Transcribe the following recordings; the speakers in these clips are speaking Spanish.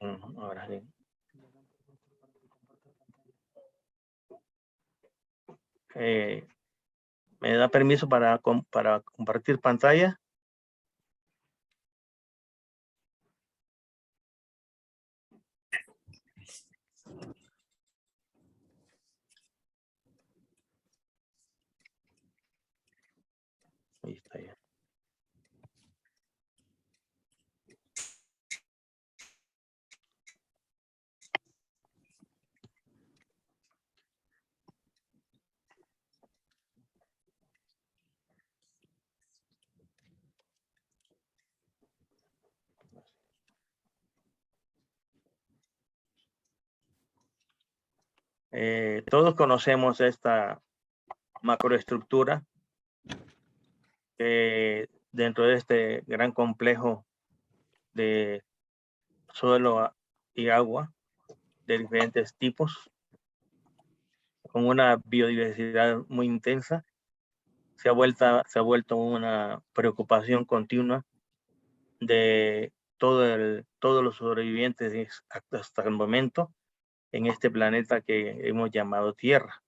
Ahora sí. ¿Me da permiso para compartir pantalla? Ahí está ya. Todos conocemos esta macroestructura que dentro de este gran complejo de suelo y agua de diferentes tipos, con una biodiversidad muy intensa, se ha vuelto una preocupación continua de todos los sobrevivientes hasta el momento en este planeta que hemos llamado Tierra.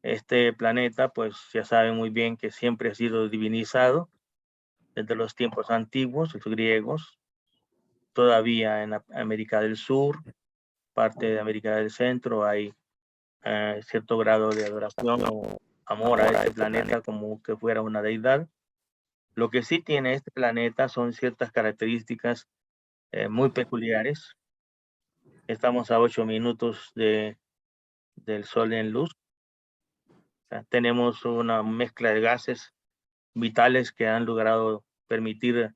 Este planeta, pues ya saben muy bien que siempre ha sido divinizado desde los tiempos antiguos, los griegos, todavía en América del Sur, parte de América del Centro, hay cierto grado de adoración o amor a este planeta como que fuera una deidad. Lo que sí tiene este planeta son ciertas características muy peculiares. Estamos a 8 minutos del Sol en luz. O sea, tenemos una mezcla de gases vitales que han logrado permitir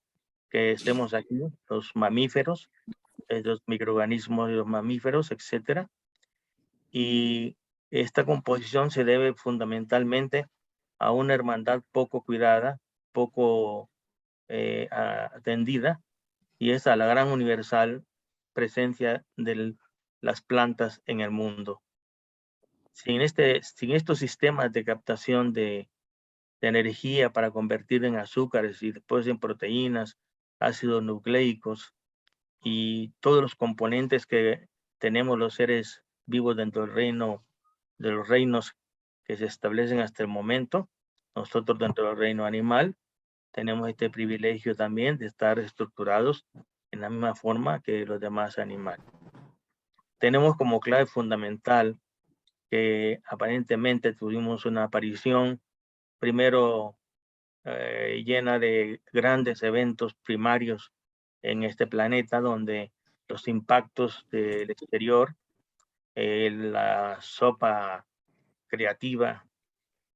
que estemos aquí, los mamíferos, los microorganismos y los mamíferos, etcétera. Y esta composición se debe fundamentalmente a una hermandad poco cuidada, poco atendida, y es a la gran universal presencia de las plantas en el mundo. Sin estos sistemas de captación de energía para convertir en azúcares y después en proteínas, ácidos nucleicos y todos los componentes que tenemos los seres vivos dentro del reino, de los reinos que se establecen hasta el momento, nosotros dentro del reino animal tenemos este privilegio también de estar estructurados en la misma forma que los demás animales. Tenemos como clave fundamental que aparentemente tuvimos una aparición primero llena de grandes eventos primarios en este planeta, donde los impactos del exterior, la sopa creativa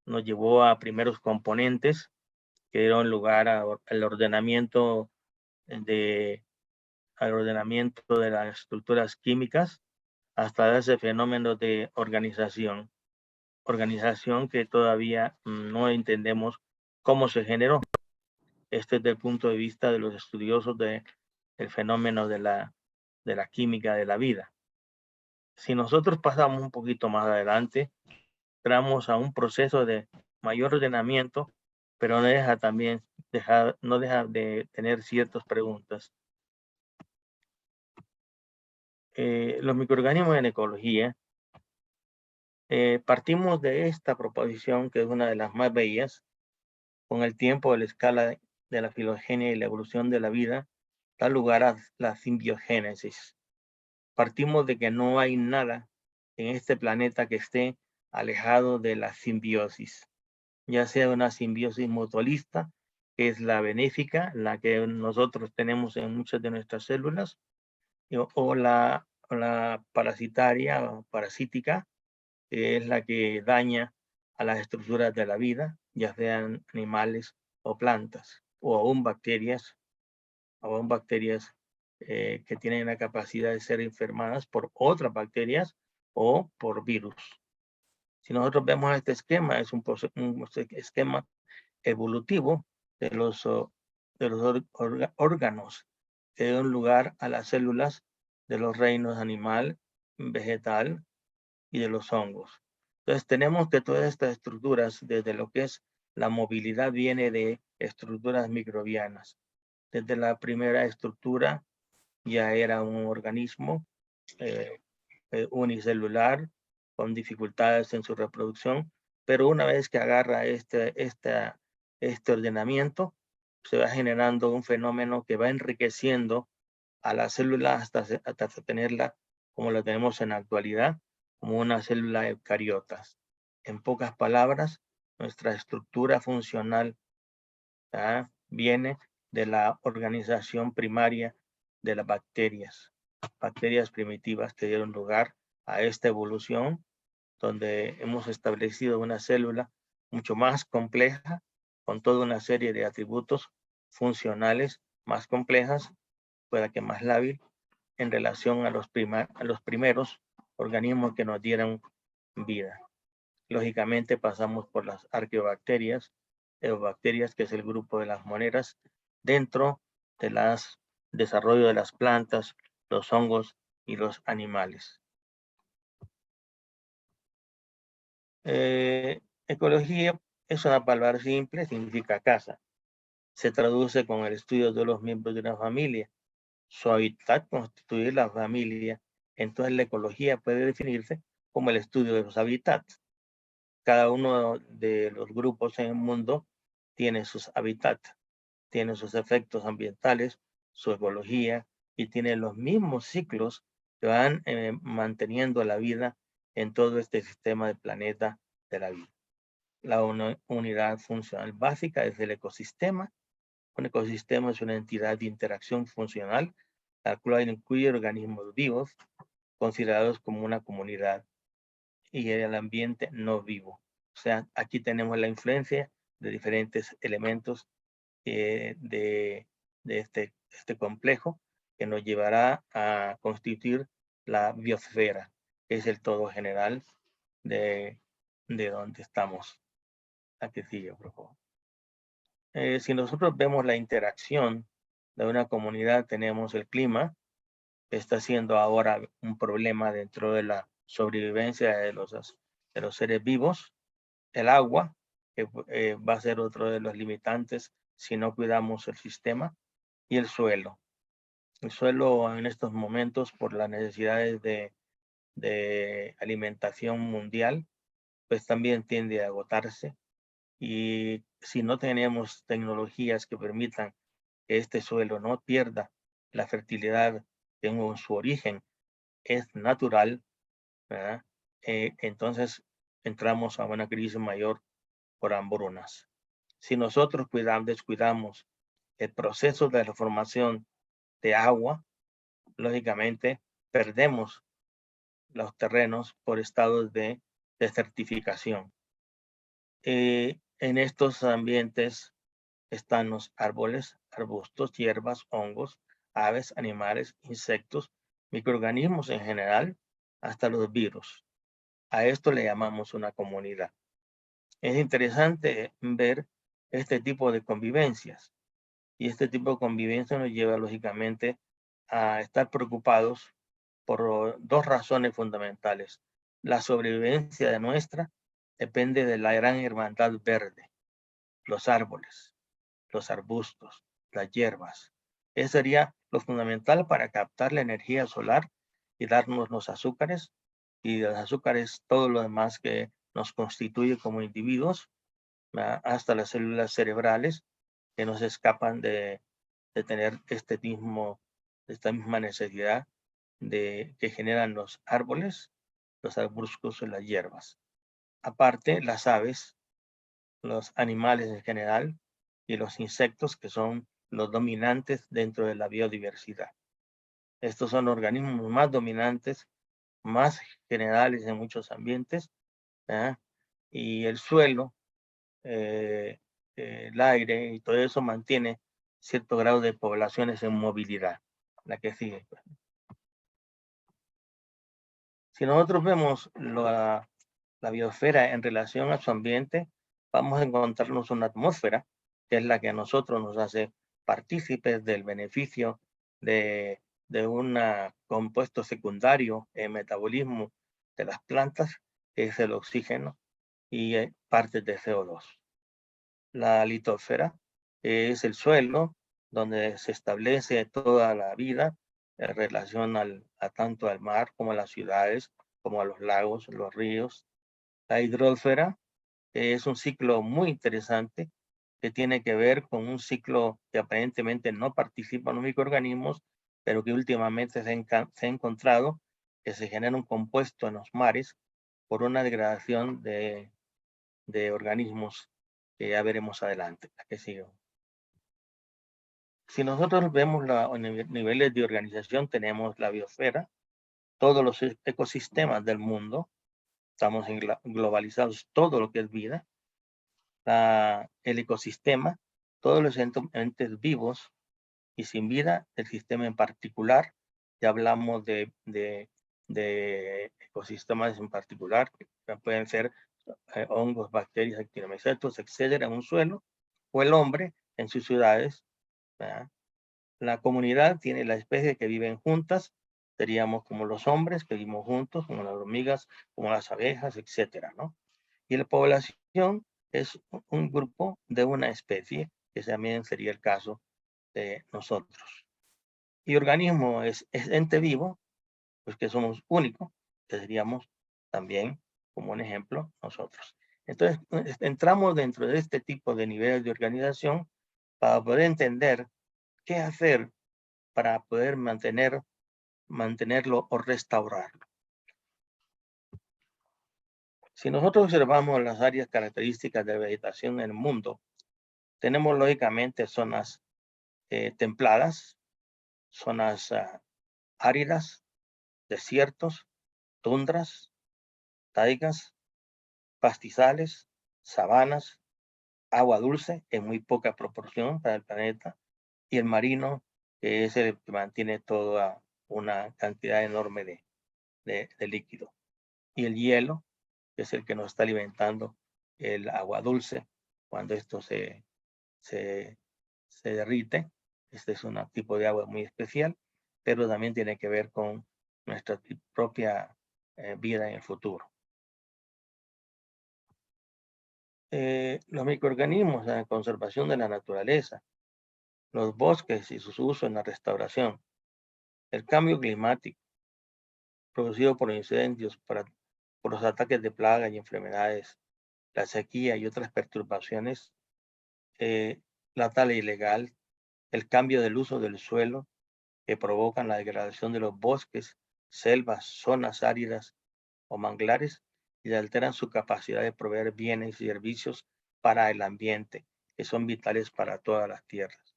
nos llevó a primeros componentes que dieron lugar al ordenamiento de las estructuras químicas hasta ese fenómeno de organización que todavía no entendemos cómo se generó. Este es desde el punto de vista de los estudiosos del fenómeno de la química de la vida. Si nosotros pasamos un poquito más adelante, entramos a un proceso de mayor ordenamiento, pero no deja de tener ciertas preguntas. Los microorganismos en ecología, partimos de esta proposición, que es una de las más bellas. Con el tiempo de la escala de la filogenia y la evolución de la vida, da lugar a la simbiogénesis. Partimos de que no hay nada en este planeta que esté alejado de la simbiosis, ya sea una simbiosis mutualista, que es la benéfica, la que nosotros tenemos en muchas de nuestras células, o la parasitaria o parasítica, que es la que daña a las estructuras de la vida, ya sean animales o plantas, o aún bacterias que tienen la capacidad de ser enfermadas por otras bacterias o por virus. Si nosotros vemos este esquema, es un esquema evolutivo de los órganos que dan lugar a las células de los reinos animal, vegetal y de los hongos. Entonces tenemos que todas estas estructuras, desde lo que es la movilidad, viene de estructuras microbianas. Desde la primera estructura ya era un organismo unicelular con dificultades en su reproducción, pero una vez que agarra este ordenamiento, se va generando un fenómeno que va enriqueciendo a la célula hasta tenerla como la tenemos en la actualidad, como una célula eucariotas. En pocas palabras, nuestra estructura funcional viene de la organización primaria de las bacterias primitivas que dieron lugar a esta evolución, donde hemos establecido una célula mucho más compleja, con toda una serie de atributos funcionales más complejas, pueda que más lábil, en relación a los primeros organismos que nos dieron vida. Lógicamente pasamos por las arqueobacterias, eubacterias, que es el grupo de las moneras, dentro de las desarrollo de las plantas, los hongos y los animales. Ecología es una palabra simple, significa casa. Se traduce con el estudio de los miembros de una familia. Su hábitat constituye la familia. Entonces la ecología puede definirse como el estudio de los hábitats. Cada uno de los grupos en el mundo tiene sus hábitats, tiene sus efectos ambientales, su ecología, y tiene los mismos ciclos que van manteniendo la vida en todo este sistema del planeta de la vida. La unidad funcional básica es el ecosistema. Un ecosistema es una entidad de interacción funcional, la cual incluye organismos vivos considerados como una comunidad y el ambiente no vivo. O sea, aquí tenemos la influencia de diferentes elementos de este complejo que nos llevará a constituir la biosfera, que es el todo general de donde estamos. Aquí sigue, por favor. Si nosotros vemos la interacción de una comunidad, tenemos el clima, que está siendo ahora un problema dentro de la sobrevivencia de los seres vivos. El agua, que va a ser otro de los limitantes si no cuidamos el sistema, y el suelo. El suelo en estos momentos, por las necesidades de alimentación mundial, pues también tiende a agotarse. Y si no tenemos tecnologías que permitan que este suelo no pierda la fertilidad en su origen es natural, ¿verdad? Entonces entramos a una crisis mayor por hambrunas. Si nosotros descuidamos el proceso de la formación de agua, lógicamente perdemos los terrenos por estados de desertificación. En estos ambientes están los árboles, arbustos, hierbas, hongos, aves, animales, insectos, microorganismos en general, hasta los virus. A esto le llamamos una comunidad. Es interesante ver este tipo de convivencias. Y este tipo de convivencia nos lleva lógicamente a estar preocupados por dos razones fundamentales. La sobrevivencia de nuestra depende de la gran hermandad verde, los árboles, los arbustos, las hierbas. Eso sería lo fundamental para captar la energía solar y darnos los azúcares, y los azúcares todo lo demás que nos constituye como individuos, hasta las células cerebrales que nos escapan de tener esta misma necesidad que generan los árboles, los arbustos y las hierbas. Aparte, las aves, los animales en general y los insectos, que son los dominantes dentro de la biodiversidad. Estos son organismos más dominantes, más generales en muchos ambientes, y el suelo, el aire y todo eso mantiene cierto grado de poblaciones en movilidad. La que sigue. Si nosotros vemos la biosfera en relación a su ambiente, vamos a encontrarnos una atmósfera, que es la que a nosotros nos hace partícipes del beneficio de un compuesto secundario en metabolismo de las plantas, que es el oxígeno y partes de CO2. La litosfera es el suelo donde se establece toda la vida, en relación a tanto al mar como a las ciudades, como a los lagos, los ríos. La hidrosfera es un ciclo muy interesante que tiene que ver con un ciclo que aparentemente no participan los microorganismos, pero que últimamente se ha encontrado que se genera un compuesto en los mares por una degradación de organismos que ya veremos adelante. Que sigue. Si nosotros vemos los niveles de organización, tenemos la biosfera, todos los ecosistemas del mundo, estamos globalizados, todo lo que es vida, el ecosistema, todos los entes vivos y sin vida, el sistema en particular, ya hablamos de ecosistemas en particular, que pueden ser hongos, bacterias, actinomycetos, etcétera, en un suelo, o el hombre en sus ciudades, ¿verdad? La comunidad tiene la especie que viven juntas, seríamos como los hombres que vivimos juntos, como las hormigas, como las abejas, etcétera, ¿no? Y la población es un grupo de una especie, que también sería el caso de nosotros. Y organismo es ente vivo, pues que somos únicos, que seríamos también, como un ejemplo, nosotros. Entonces, entramos dentro de este tipo de niveles de organización para poder entender qué hacer para poder mantenerlo o restaurarlo. Si nosotros observamos las áreas características de la vegetación en el mundo, tenemos lógicamente zonas templadas, zonas áridas, desiertos, tundras, taigas, pastizales, sabanas, agua dulce en muy poca proporción para el planeta, y el marino, que es el que mantiene toda una cantidad enorme de líquido. Y el hielo, que es el que nos está alimentando el agua dulce cuando esto se derrite. Este es un tipo de agua muy especial, pero también tiene que ver con nuestra propia vida en el futuro. Los microorganismos en la conservación de la naturaleza, los bosques y su uso en la restauración, el cambio climático producido por incendios, por los ataques de plagas y enfermedades, la sequía y otras perturbaciones, la tala ilegal, el cambio del uso del suelo que provocan la degradación de los bosques, selvas, zonas áridas o manglares y alteran su capacidad de proveer bienes y servicios para el ambiente, que son vitales para todas las tierras.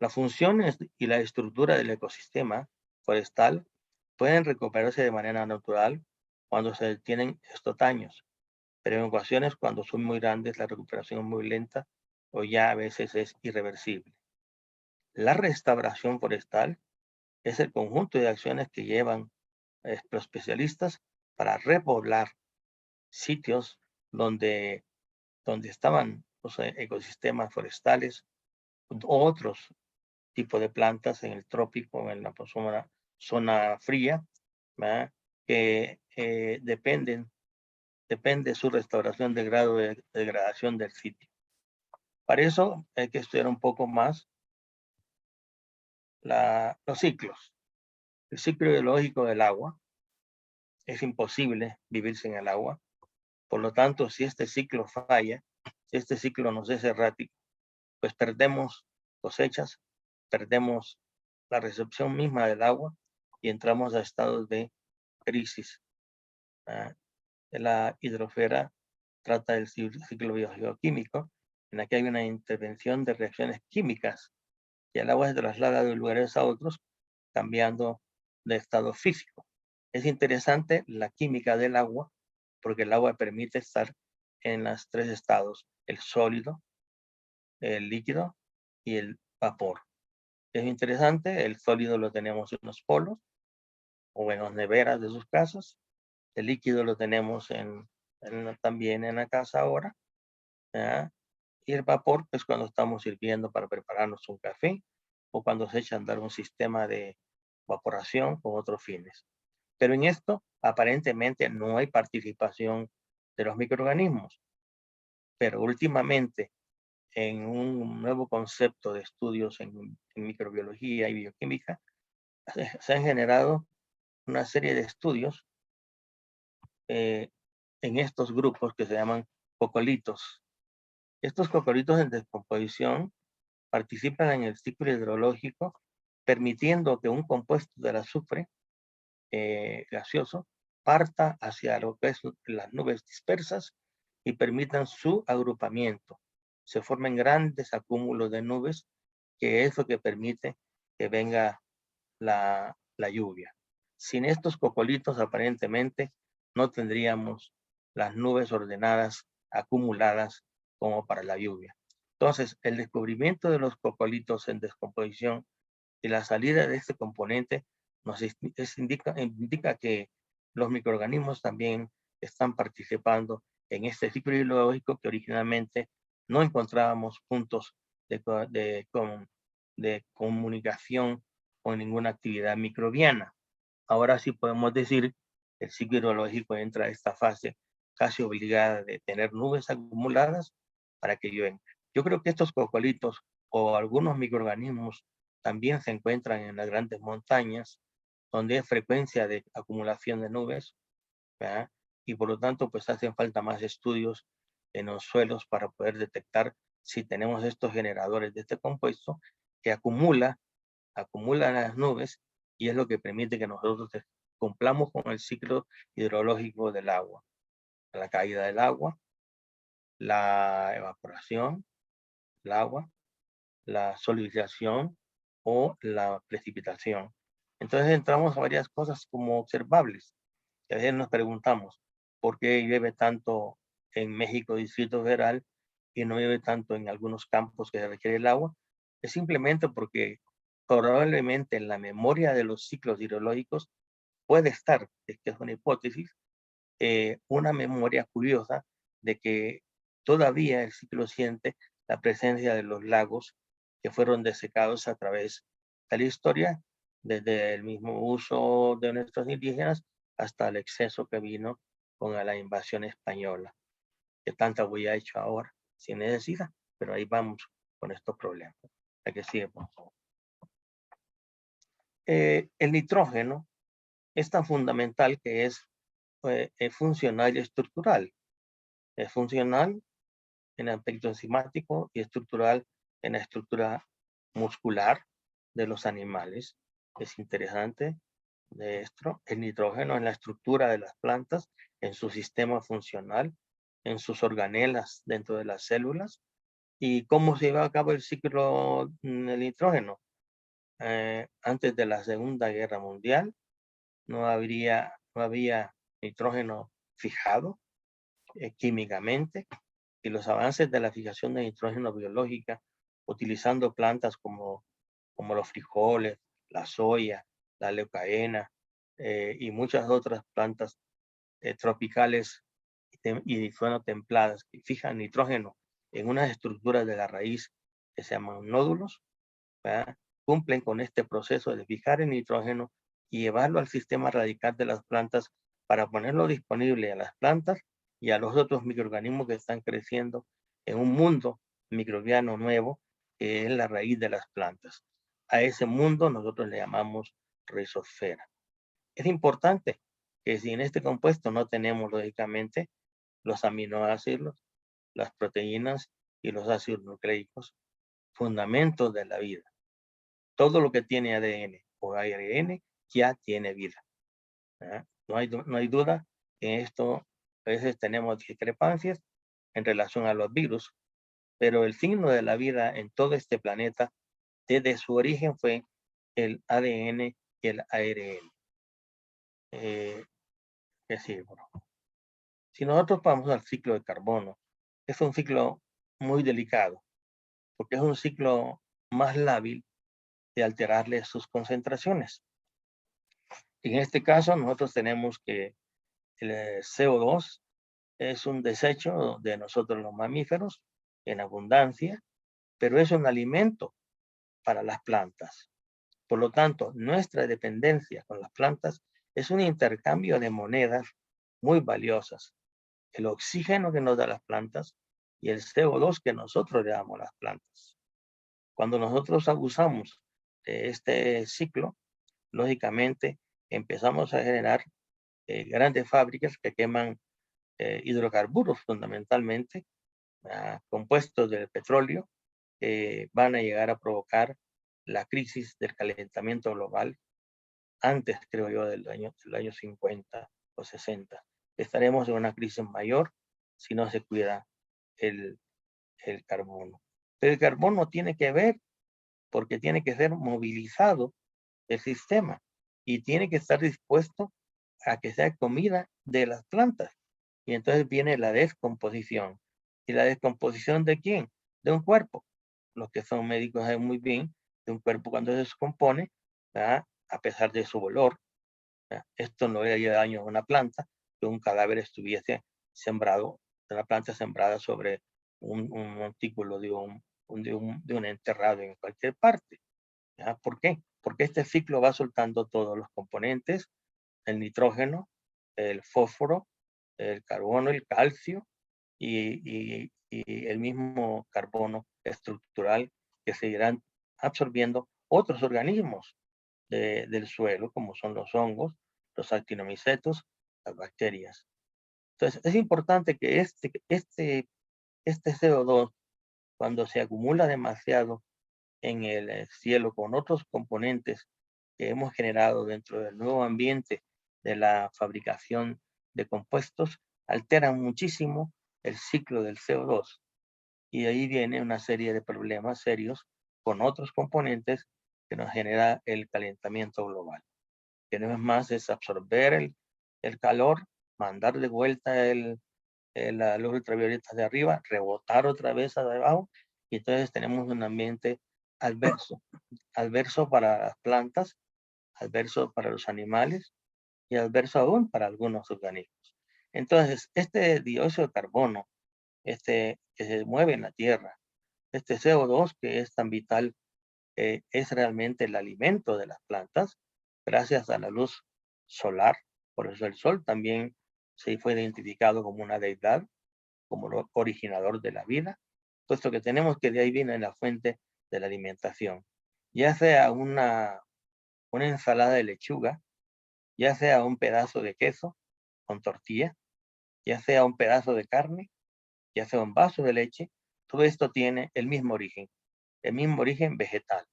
Las funciones y la estructura del ecosistema forestal pueden recuperarse de manera natural cuando se detienen estos daños, pero en ocasiones cuando son muy grandes la recuperación es muy lenta o ya a veces es irreversible. La restauración forestal es el conjunto de acciones que llevan los especialistas para repoblar sitios donde estaban los ecosistemas forestales o otros tipos de plantas en el trópico, en la zona fría, ¿verdad? Que depende su restauración del grado de degradación del sitio. Para eso hay que estudiar un poco más los ciclos. El ciclo biológico del agua. Es imposible vivir sin el agua. Por lo tanto, si este ciclo falla, si este ciclo nos es errático, pues perdemos cosechas, perdemos la recepción misma del agua y entramos a estados de crisis. La hidrosfera trata del ciclo biogeoquímico, en la que hay una intervención de reacciones químicas y el agua se traslada de lugares a otros, cambiando de estado físico. Es interesante la química del agua, porque el agua permite estar en los tres estados, el sólido, el líquido y el vapor. Es interesante, el sólido lo tenemos en los polos o en las neveras de sus casas, el líquido lo tenemos también en la casa ahora, ¿verdad? Y el vapor, pues cuando estamos sirviendo para prepararnos un café o cuando se echa a andar un sistema de evaporación con otros fines. Pero en esto, aparentemente, no hay participación de los microorganismos. Pero últimamente, en un nuevo concepto de estudios en microbiología y bioquímica, se han generado una serie de estudios en estos grupos que se llaman cocolitos. Estos cocolitos en descomposición participan en el ciclo hidrológico, permitiendo que un compuesto del azufre gaseoso parta hacia lo que es las nubes dispersas y permitan su agrupamiento. Se forman grandes acúmulos de nubes, que es lo que permite que venga la lluvia. Sin estos cocolitos, aparentemente, no tendríamos las nubes ordenadas, acumuladas, como para la lluvia. Entonces, el descubrimiento de los cocolitos en descomposición y la salida de este componente nos indica que los microorganismos también están participando en este ciclo hidrológico que originalmente no encontrábamos puntos de comunicación con ninguna actividad microbiana. Ahora sí podemos decir que el ciclo hidrológico entra a esta fase casi obligada de tener nubes acumuladas para que llueven. Yo creo que estos cocolitos o algunos microorganismos también se encuentran en las grandes montañas, donde hay frecuencia de acumulación de nubes, ¿verdad? Y por lo tanto, pues hacen falta más estudios en los suelos para poder detectar si tenemos estos generadores de este compuesto que acumulan las nubes y es lo que permite que nosotros cumplamos con el ciclo hidrológico del agua. La caída del agua, la evaporación del agua, la solidificación o la precipitación. Entonces entramos a varias cosas como observables. A veces nos preguntamos, ¿por qué llueve tanto en México, Distrito Federal, y no llueve tanto en algunos campos que se requiere el agua? Es simplemente porque probablemente en la memoria de los ciclos hidrológicos puede estar, que es una hipótesis, una memoria curiosa de que todavía el ciclo siente la presencia de los lagos que fueron desecados a través de la historia, desde el mismo uso de nuestros indígenas hasta el exceso que vino con la invasión española, que tanta huella ha hecho ahora, sin necesidad, pero ahí vamos con estos problemas. Hay que sigue, por favor. El nitrógeno es tan fundamental que es funcional y estructural. Es funcional en el aspecto enzimático y estructural en la estructura muscular de los animales. Es interesante de esto. El nitrógeno en la estructura de las plantas, en su sistema funcional, en sus organelas dentro de las células. ¿Y cómo se lleva a cabo el ciclo del nitrógeno? Antes de la Segunda Guerra Mundial no había nitrógeno fijado químicamente, y los avances de la fijación de nitrógeno biológica utilizando plantas como los frijoles, la soya, la leucaena y muchas otras plantas tropicales y suelo templadas que fijan nitrógeno en unas estructuras de la raíz que se llaman nódulos, ¿verdad? Cumplen con este proceso de fijar el nitrógeno y llevarlo al sistema radical de las plantas para ponerlo disponible a las plantas y a los otros microorganismos que están creciendo en un mundo microbiano nuevo que es la raíz de las plantas. A ese mundo nosotros le llamamos rizosfera. Es importante que si en este compuesto no tenemos lógicamente los aminoácidos, las proteínas y los ácidos nucleicos, fundamentos de la vida. Todo lo que tiene ADN o ARN ya tiene vida. No hay duda que esto a veces tenemos discrepancias en relación a los virus, pero el signo de la vida en todo este planeta desde su origen fue el ADN y el ARN. Si nosotros vamos al ciclo de carbono, es un ciclo muy delicado, porque es un ciclo más lábil de alterarle sus concentraciones. En este caso, nosotros tenemos que el CO2 es un desecho de nosotros los mamíferos en abundancia, pero es un alimento para las plantas. Por lo tanto, nuestra dependencia con las plantas es un intercambio de monedas muy valiosas. El oxígeno que nos da las plantas y el CO2 que nosotros le damos a las plantas. Cuando nosotros abusamos de este ciclo, lógicamente empezamos a generar grandes fábricas que queman hidrocarburos fundamentalmente, compuestos del petróleo, van a llegar a provocar la crisis del calentamiento global antes, creo yo, del año 50 o 60. Estaremos en una crisis mayor si no se cuida el carbono. Pero el carbono tiene que ver porque tiene que ser movilizado el sistema y tiene que estar dispuesto a que sea comida de las plantas. Y entonces viene la descomposición. ¿Y la descomposición de quién? De un cuerpo. Los que son médicos saben muy bien de un cuerpo cuando se descompone, ¿verdad? A pesar de su olor, ¿verdad? Esto no le haría daño a una planta, que un cadáver estuviese sembrado, una planta sembrada sobre un montículo de un enterrado en cualquier parte. ¿Ya? ¿Por qué? Porque este ciclo va soltando todos los componentes, el nitrógeno, el fósforo, el carbono, el calcio y el mismo carbono estructural que se irán absorbiendo otros organismos del suelo, como son los hongos, los actinomicetos, las bacterias. Entonces, es importante que este CO2, cuando se acumula demasiado en el cielo con otros componentes que hemos generado dentro del nuevo ambiente de la fabricación de compuestos, alteran muchísimo el ciclo del CO2. Y de ahí viene una serie de problemas serios con otros componentes que nos genera el calentamiento global. Que no es más, es absorber el calor, mandar de vuelta la luz ultravioleta de arriba, rebotar otra vez hacia abajo, y entonces tenemos un ambiente adverso. Adverso para las plantas, adverso para los animales y adverso aún para algunos organismos. Entonces, este dióxido de carbono, que se mueve en la Tierra, este CO2 que es tan vital, es realmente el alimento de las plantas, gracias a la luz solar. Por eso el sol también se fue identificado como una deidad, como el originador de la vida, puesto que tenemos que de ahí viene la fuente de la alimentación. Ya sea una ensalada de lechuga, ya sea un pedazo de queso con tortilla, ya sea un pedazo de carne, ya sea un vaso de leche, todo esto tiene el mismo origen vegetal.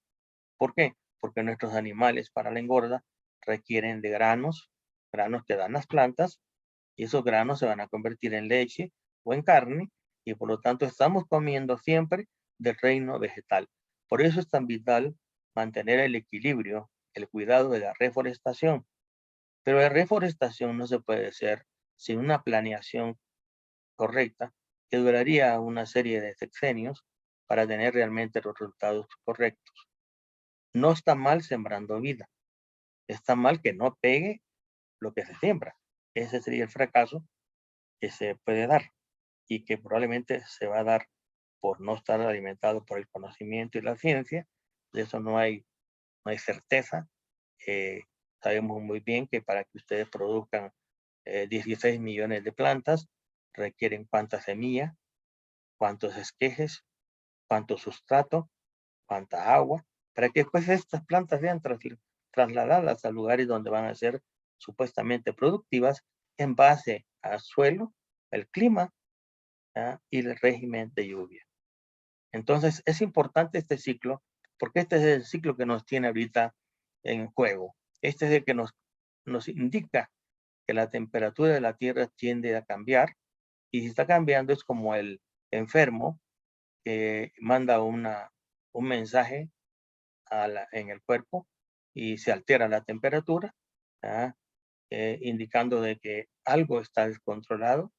¿Por qué? Porque nuestros animales para la engorda requieren de granos que dan las plantas, y esos granos se van a convertir en leche o en carne, y por lo tanto estamos comiendo siempre del reino vegetal. Por eso es tan vital mantener el equilibrio, el cuidado de la reforestación. Pero la reforestación no se puede hacer sin una planeación correcta, que duraría una serie de sexenios para tener realmente los resultados correctos. No está mal sembrando vida, está mal que no pegue lo que se siembra. Ese sería el fracaso que se puede dar y que probablemente se va a dar por no estar alimentado por el conocimiento y la ciencia. De eso no hay certeza. Sabemos muy bien que para que ustedes produzcan 16 millones de plantas, requieren cuánta semilla, cuántos esquejes, cuánto sustrato, cuánta agua, para que después estas plantas sean trasladadas a lugares donde van a ser supuestamente productivas en base al suelo, el clima, y el régimen de lluvia. Entonces es importante este ciclo, porque este es el ciclo que nos tiene ahorita en juego. Este es el que nos indica que la temperatura de la Tierra tiende a cambiar, y si está cambiando es como el enfermo que manda un mensaje en el cuerpo y se altera la temperatura, indicando de que algo está descontrolado,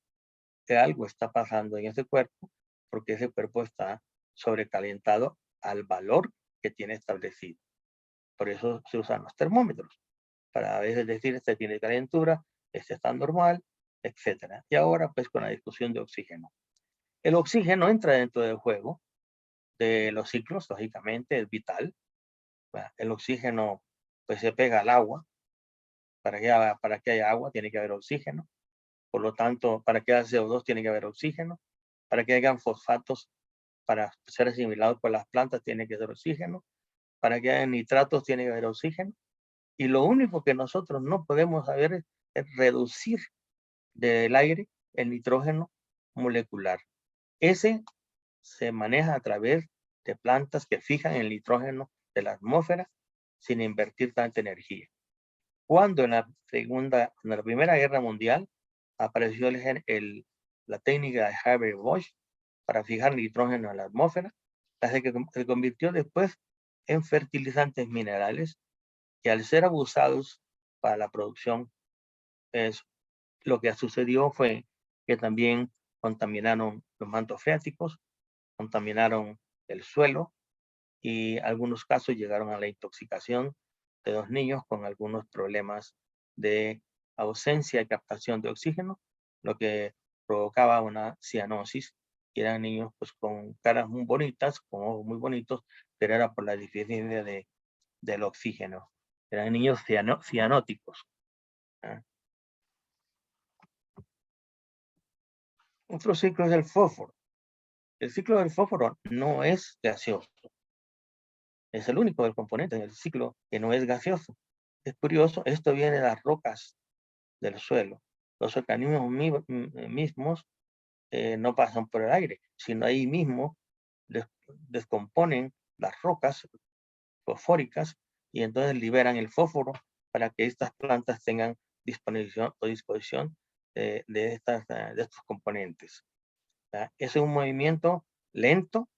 que algo está pasando en ese cuerpo, porque ese cuerpo está sobrecalentado al valor que tiene establecido. Por eso se usan los termómetros, para a veces decir, este tiene calentura, este está normal, etc. Y ahora pues con la discusión de oxígeno. El oxígeno entra dentro del juego de los ciclos, lógicamente, es vital. El oxígeno pues se pega al agua. Para que haya agua tiene que haber oxígeno. Por lo tanto, para que haya CO2 tiene que haber oxígeno. Para que haya fosfatos para ser asimilados por las plantas tiene que haber oxígeno. Para que haya nitratos tiene que haber oxígeno. Y lo único que nosotros no podemos saber es reducir del aire el nitrógeno molecular. Ese se maneja a través de plantas que fijan el nitrógeno de la atmósfera sin invertir tanta energía. Cuando en la Primera Guerra Mundial apareció la técnica de Haber-Bosch para fijar nitrógeno en la atmósfera, se convirtió después en fertilizantes minerales que al ser abusados para la producción, lo que sucedió fue que también contaminaron los mantos freáticos, contaminaron el suelo y en algunos casos llegaron a la intoxicación de 2 niños con algunos problemas de ausencia de captación de oxígeno, lo que provocaba una cianosis. Y eran niños pues con caras muy bonitas, con ojos muy bonitos, pero era por la deficiencia del oxígeno. Eran niños cianóticos. ¿Ah? Otro ciclo es el fósforo. El ciclo del fósforo no es gaseoso. Es el único del componente en el ciclo que no es gaseoso. Es curioso, esto viene de las rocas del suelo. Los organismos mismos no pasan por el aire, sino ahí mismo descomponen las rocas fosfóricas y entonces liberan el fósforo para que estas plantas tengan disposición de estos componentes. Es un movimiento lento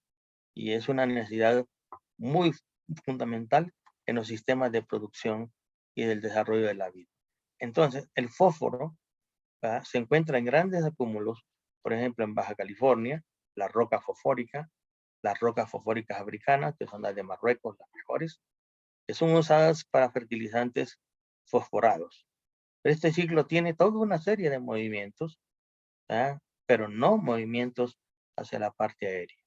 y es una necesidad muy fundamental en los sistemas de producción y del desarrollo de la vida. Entonces, el fósforo se encuentra en grandes acúmulos, por ejemplo, en Baja California, la roca fosfórica, las rocas fosfóricas africanas, que son las de Marruecos, las mejores, que son usadas para fertilizantes fosforados. Este ciclo tiene toda una serie de movimientos, pero no movimientos hacia la parte aérea.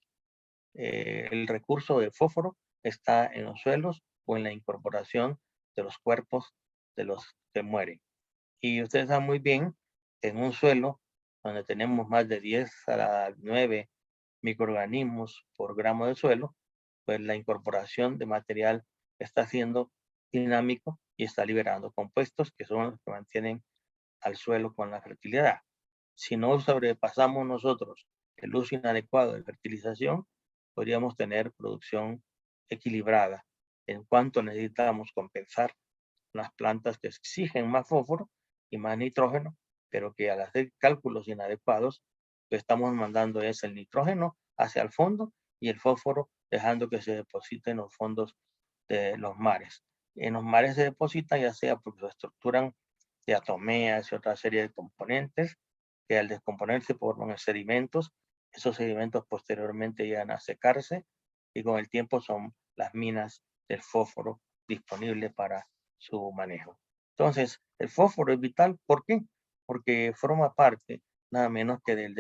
El recurso de fósforo está en los suelos o en la incorporación de los cuerpos de los que mueren. Y ustedes saben muy bien que en un suelo donde tenemos más de 10 a la 9 microorganismos por gramo de suelo, pues la incorporación de material está siendo dinámico y está liberando compuestos que son los que mantienen al suelo con la fertilidad. Si no sobrepasamos nosotros el uso inadecuado de fertilización, podríamos tener producción equilibrada en cuanto necesitamos compensar las plantas que exigen más fósforo y más nitrógeno, pero que al hacer cálculos inadecuados, lo que estamos mandando es el nitrógeno hacia el fondo y el fósforo dejando que se deposite en los fondos de los mares. En los mares se depositan ya sea porque se estructuran diatomeas y otra serie de componentes que al descomponerse forman sedimentos. Esos sedimentos posteriormente llegan a secarse y con el tiempo son las minas del fósforo disponibles para su manejo. Entonces, el fósforo es vital. ¿Por qué? Porque forma parte nada menos que del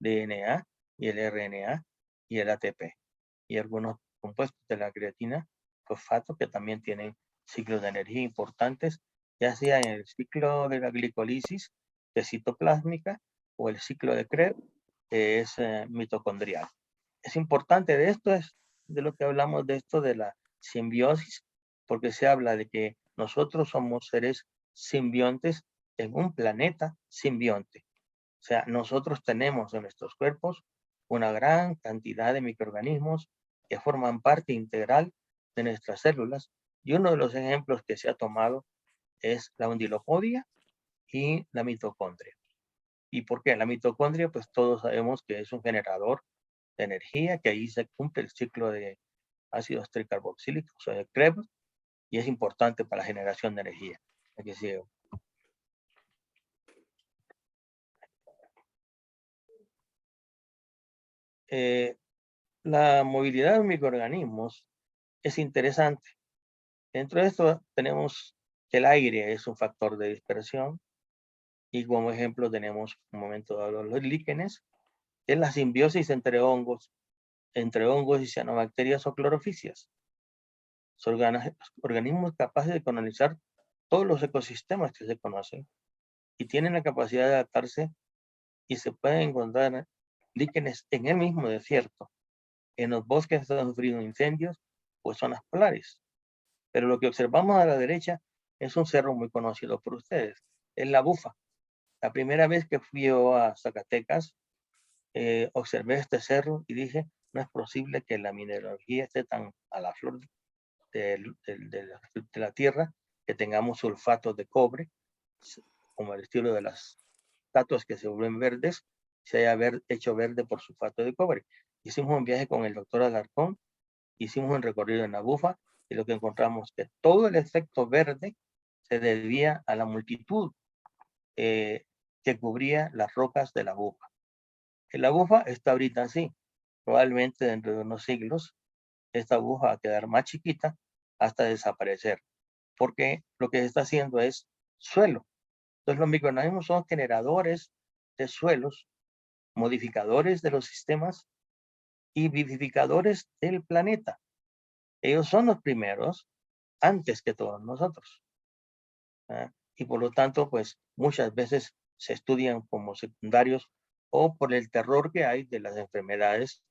DNA y el RNA y el ATP y algunos compuestos de la creatina, fosfato, que también tienen ciclos de energía importantes, ya sea en el ciclo de la glicolisis, que es citoplásmica, o el ciclo de Krebs, que es mitocondrial. Es importante de esto, es de lo que hablamos de esto de la simbiosis, porque se habla de que nosotros somos seres simbiontes en un planeta simbionte. O sea, nosotros tenemos en nuestros cuerpos una gran cantidad de microorganismos que forman parte integral de nuestras células. Y uno de los ejemplos que se ha tomado es la undilopodia y la mitocondria. ¿Y por qué? La mitocondria, pues todos sabemos que es un generador de energía, que ahí se cumple el ciclo de ácidos tricarboxílicos o de Krebs, y es importante para la generación de energía. Aquí sigo. La movilidad de microorganismos es interesante. Dentro de esto tenemos que el aire es un factor de dispersión y como ejemplo tenemos un momento dado los líquenes, que es la simbiosis entre hongos y cianobacterias o clorofisias. Son organismos capaces de colonizar todos los ecosistemas que se conocen y tienen la capacidad de adaptarse y se pueden encontrar líquenes en el mismo desierto, en los bosques que están sufriendo incendios o zonas polares. Pero lo que observamos a la derecha es un cerro muy conocido por ustedes, es la Bufa. La primera vez que fui yo a Zacatecas, observé este cerro y dije, no es posible que la mineralogía esté tan a la flor de la tierra, que tengamos sulfatos de cobre, como el estilo de las estatuas que se vuelven verdes, se haya hecho verde por sulfato de cobre. Hicimos un viaje con el doctor Alarcón, hicimos un recorrido en la Bufa y lo que encontramos que todo el efecto verde se debía a la multitud que cubría las rocas de la Bufa. La Bufa está ahorita así, probablemente dentro de unos siglos esta Bufa va a quedar más chiquita hasta desaparecer, porque lo que se está haciendo es suelo. Entonces los microorganismos son generadores de suelos, modificadores de los sistemas y vivificadores del planeta. Ellos son los primeros antes que todos nosotros. Y por lo tanto, pues muchas veces se estudian como secundarios o por el terror que hay de las enfermedades,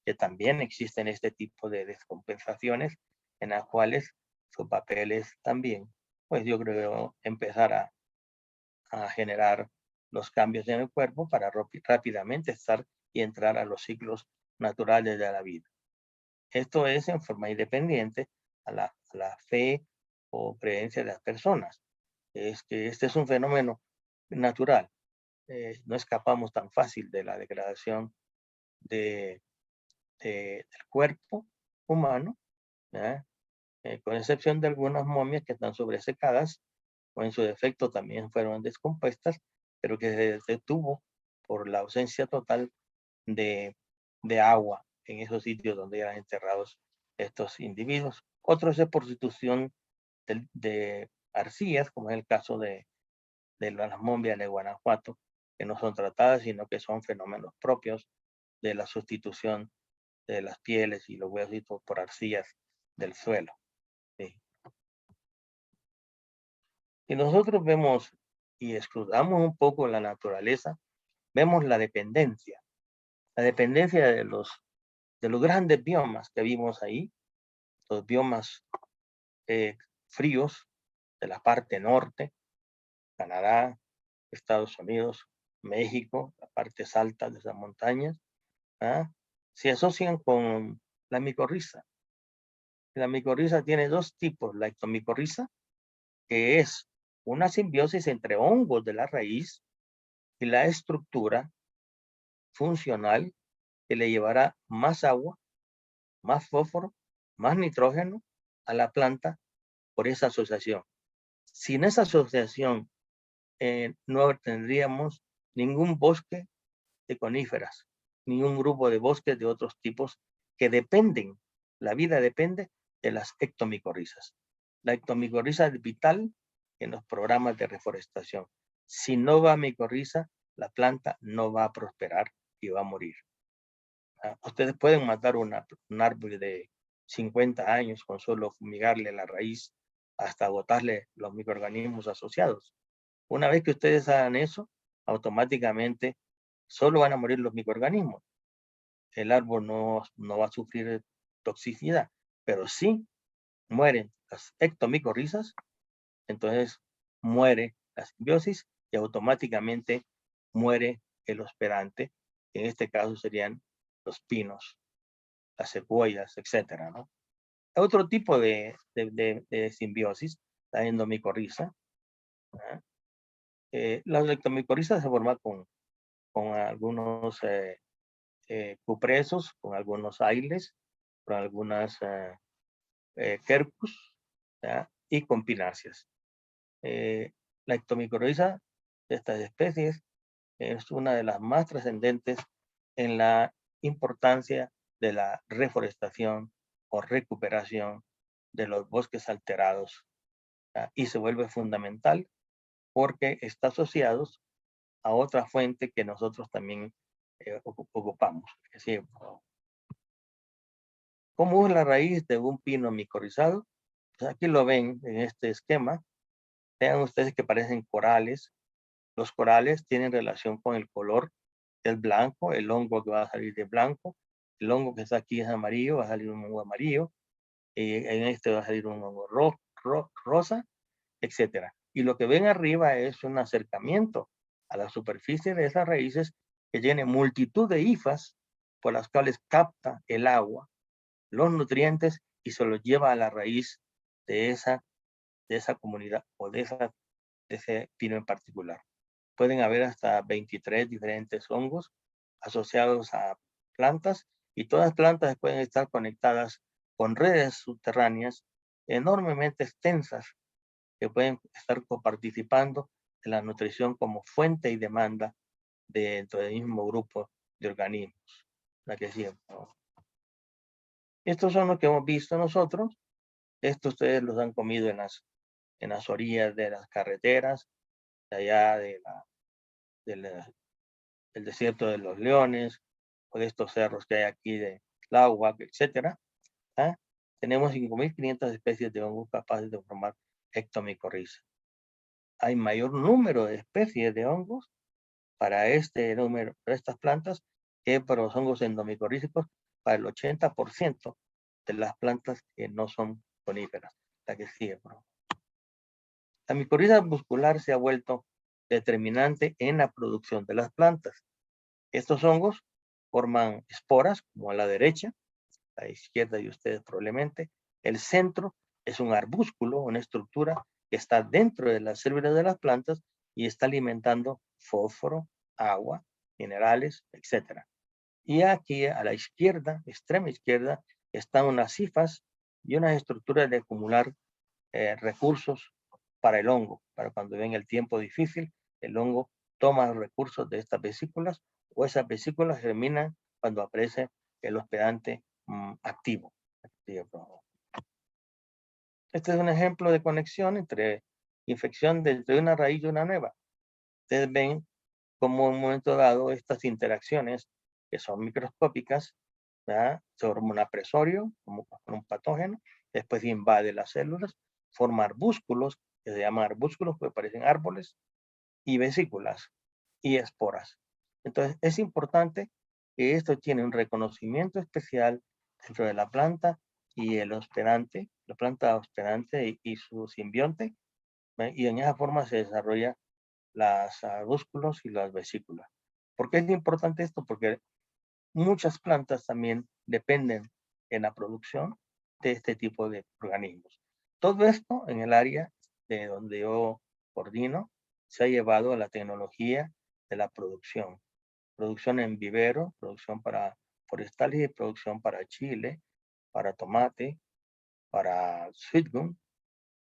que también existen este tipo de descompensaciones en las cuales su papel es también, pues yo creo, empezar a generar los cambios en el cuerpo para rápidamente estar y entrar a los ciclos naturales de la vida. Esto es en forma independiente a la fe o creencia de las personas. Es que este es un fenómeno natural. No escapamos tan fácil de la degradación del cuerpo humano, con excepción de algunas momias que están sobresecadas o en su defecto también fueron descompuestas, pero que se detuvo por la ausencia total de, de agua en esos sitios donde eran enterrados estos individuos. Otros es por sustitución de arcillas, como es el caso de las momias de Guanajuato, que no son tratadas, sino que son fenómenos propios de la sustitución de las pieles y los huesos por arcillas del suelo. ¿Sí? Si nosotros vemos y escrutamos un poco la naturaleza, vemos la dependencia de los grandes biomas que vimos ahí, los biomas fríos de la parte norte, Canadá, Estados Unidos, México, las partes altas de esas montañas, se asocian con la micorriza. La micorriza tiene dos tipos, la ectomicorriza, que es una simbiosis entre hongos de la raíz y la estructura funcional que le llevará más agua, más fósforo, más nitrógeno a la planta por esa asociación. Sin esa asociación no tendríamos ningún bosque de coníferas, ningún grupo de bosques de otros tipos que dependen, la vida depende de las ectomicorrizas. La ectomicorriza es vital en los programas de reforestación. Si no va micorriza, la planta no va a prosperar y va a morir. Ustedes pueden matar un árbol de 50 años con solo fumigarle la raíz hasta agotarle los microorganismos asociados. Una vez que ustedes hagan eso, automáticamente solo van a morir los microorganismos. El árbol no va a sufrir toxicidad, pero sí mueren las ectomicorrizas, entonces muere la simbiosis y automáticamente muere el hospedante, que en este caso serían los pinos, las cebollas, etcétera, ¿no? Otro tipo de simbiosis, la endomicorriza. La ectomicorriza se forma con algunos cupresos, con algunos ailes, con algunas quercus, y con pináceas. La ectomicorriza de estas especies es una de las más trascendentes en la importancia de la reforestación o recuperación de los bosques alterados, y se vuelve fundamental porque está asociado a otra fuente que nosotros también ocupamos. Es decir, ¿cómo es la raíz de un pino micorrizado? Pues aquí lo ven en este esquema. Vean ustedes que parecen corales. Los corales tienen relación con el color del blanco, el hongo que va a salir de blanco. El hongo que está aquí es amarillo, va a salir un hongo amarillo. y en este va a salir un hongo rosa, etcétera. Y lo que ven arriba es un acercamiento a la superficie de esas raíces que tiene multitud de hifas por las cuales capta el agua, los nutrientes y se los lleva a la raíz de esa comunidad o de ese pino en particular. Pueden haber hasta 23 diferentes hongos asociados a plantas y todas las plantas pueden estar conectadas con redes subterráneas enormemente extensas que pueden estar coparticipando en la nutrición como fuente y demanda dentro del mismo grupo de organismos. La que siempre, ¿no? Estos son los que hemos visto nosotros. Estos ustedes los han comido en las orillas de las carreteras, de allá del desierto de los Leones, o de estos cerros que hay aquí de Tláhuac, etcétera. ¿Ah? Tenemos 5.500 especies de hongos capaces de formar ectomicorriza. Hay mayor número de especies de hongos para para estas plantas que para los hongos endomicorrízicos para el 80% de las plantas que no son coníferas. La que sigue, bro. La micorriza muscular se ha vuelto determinante en la producción de las plantas. Estos hongos forman esporas, como a la derecha, a la izquierda de ustedes probablemente. El centro es un arbúsculo, una estructura que está dentro de las células de las plantas y está alimentando fósforo, agua, minerales, etc. Y aquí a la izquierda, extrema izquierda, están unas hifas y unas estructuras de acumular recursos para el hongo, para cuando ven el tiempo difícil, el hongo toma los recursos de estas vesículas o esas vesículas germinan cuando aparece el hospedante activo. Este es un ejemplo de conexión entre infección desde una raíz y una nueva. Ustedes ven cómo en un momento dado estas interacciones, que son microscópicas, ¿verdad? Se forma un apresorio, como con un patógeno, después invade las células, forma arbúsculos, que se llaman arbúsculos porque parecen árboles, y vesículas y esporas. Entonces es importante que esto tiene un reconocimiento especial dentro de la planta y el hospedante, la planta hospedante y su simbionte, ¿verdad? Y en esa forma se desarrolla los arbúsculos y las vesículas. ¿Por qué es importante esto? Porque muchas plantas también dependen en la producción de este tipo de organismos. Todo esto en el área de donde yo coordino se ha llevado a la tecnología de la producción. Producción en vivero, producción para forestales y producción para chile, para tomate, para sweet gum,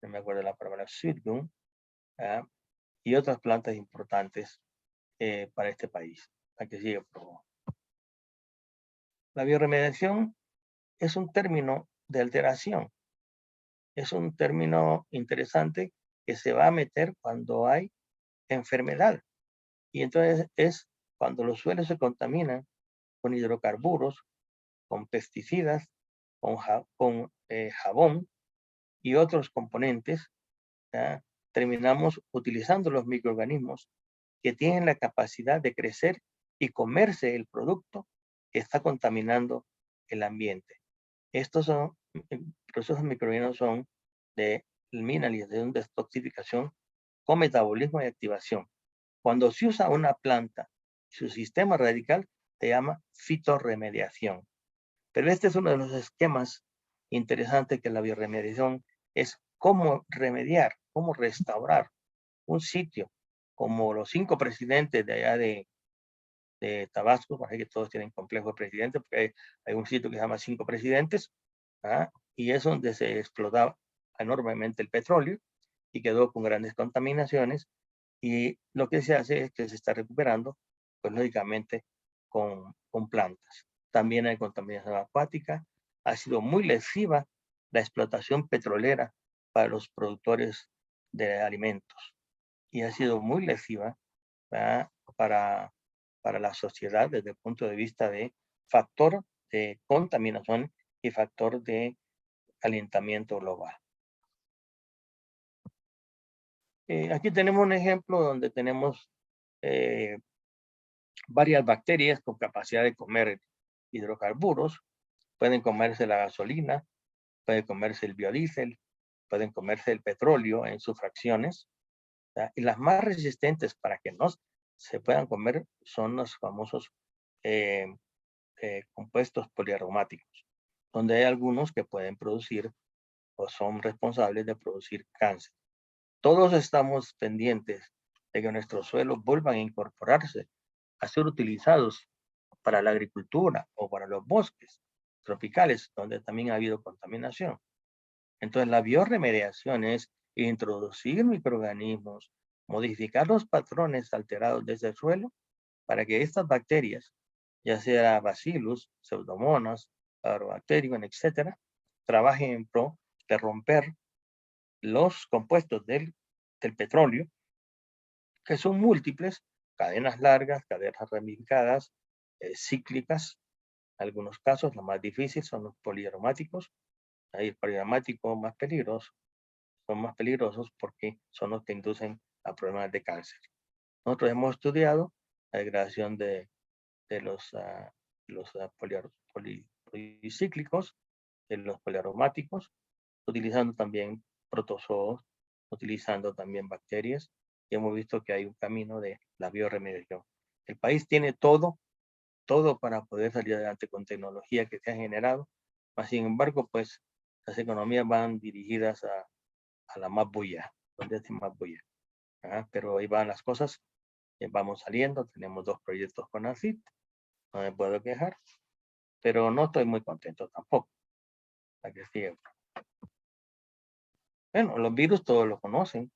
no me acuerdo la palabra sweet gum, ¿eh? Y otras plantas importantes para este país. Aquí sigue, por favor. La bioremediación es un término de alteración. Es un término interesante que se va a meter cuando hay enfermedad. Y entonces es cuando los suelos se contaminan con hidrocarburos, con pesticidas, con jabón y otros componentes, ¿ya? Terminamos utilizando los microorganismos que tienen la capacidad de crecer y comerse el producto que está contaminando el ambiente. Estos procesos microbianos son de mineralización, detoxificación con metabolismo y activación. Cuando se usa una planta, su sistema radical se llama fitorremediación. Pero este es uno de los esquemas interesantes que la bioremediación es cómo remediar, cómo restaurar un sitio, como los 5 presidentes de allá de Tabasco, parece que todos tienen complejo de presidente, porque hay un sitio que se llama 5 presidentes, ¿ah? Y es donde se explotaba enormemente el petróleo y quedó con grandes contaminaciones. Y lo que se hace es que se está recuperando, pues lógicamente, con plantas. También hay contaminación acuática. Ha sido muy lesiva la explotación petrolera para los productores de alimentos. Y ha sido muy lesiva, ¿verdad? Para la sociedad desde el punto de vista de factor de contaminación y factor de calentamiento global. Aquí tenemos un ejemplo donde tenemos varias bacterias con capacidad de comer hidrocarburos. Pueden comerse la gasolina, puede comerse el biodiesel, pueden comerse el petróleo en sus fracciones, ¿verdad? Y las más resistentes para que no se puedan comer son los famosos compuestos poliaromáticos, donde hay algunos que pueden producir o son responsables de producir cáncer. Todos estamos pendientes de que nuestros suelos vuelvan a incorporarse, a ser utilizados para la agricultura o para los bosques tropicales, donde también ha habido contaminación. Entonces, la bioremediación es introducir microorganismos, modificar los patrones alterados de ese suelo para que estas bacterias, ya sea Bacillus, Pseudomonas, Agrobacterium, etcétera, trabajen en pro de romper los compuestos del petróleo, que son múltiples, cadenas largas, cadenas ramificadas, cíclicas. En algunos casos, lo más difícil son los poliaromáticos. Hay poliaromáticos más peligrosos, son más peligrosos porque son los que inducen a problemas de cáncer. Nosotros hemos estudiado la degradación de los policíclicos, de los poliaromáticos, utilizando también protozoos, utilizando también bacterias, y hemos visto que hay un camino de la bioremediación. El país tiene todo para poder salir adelante con tecnología que se ha generado, mas sin embargo, pues las economías van dirigidas a la más bulla, donde es más bulla. Pero ahí van las cosas, vamos saliendo, tenemos 2 proyectos con ACID, no me puedo quejar, pero no estoy muy contento tampoco. Bueno, los virus todos lo conocen,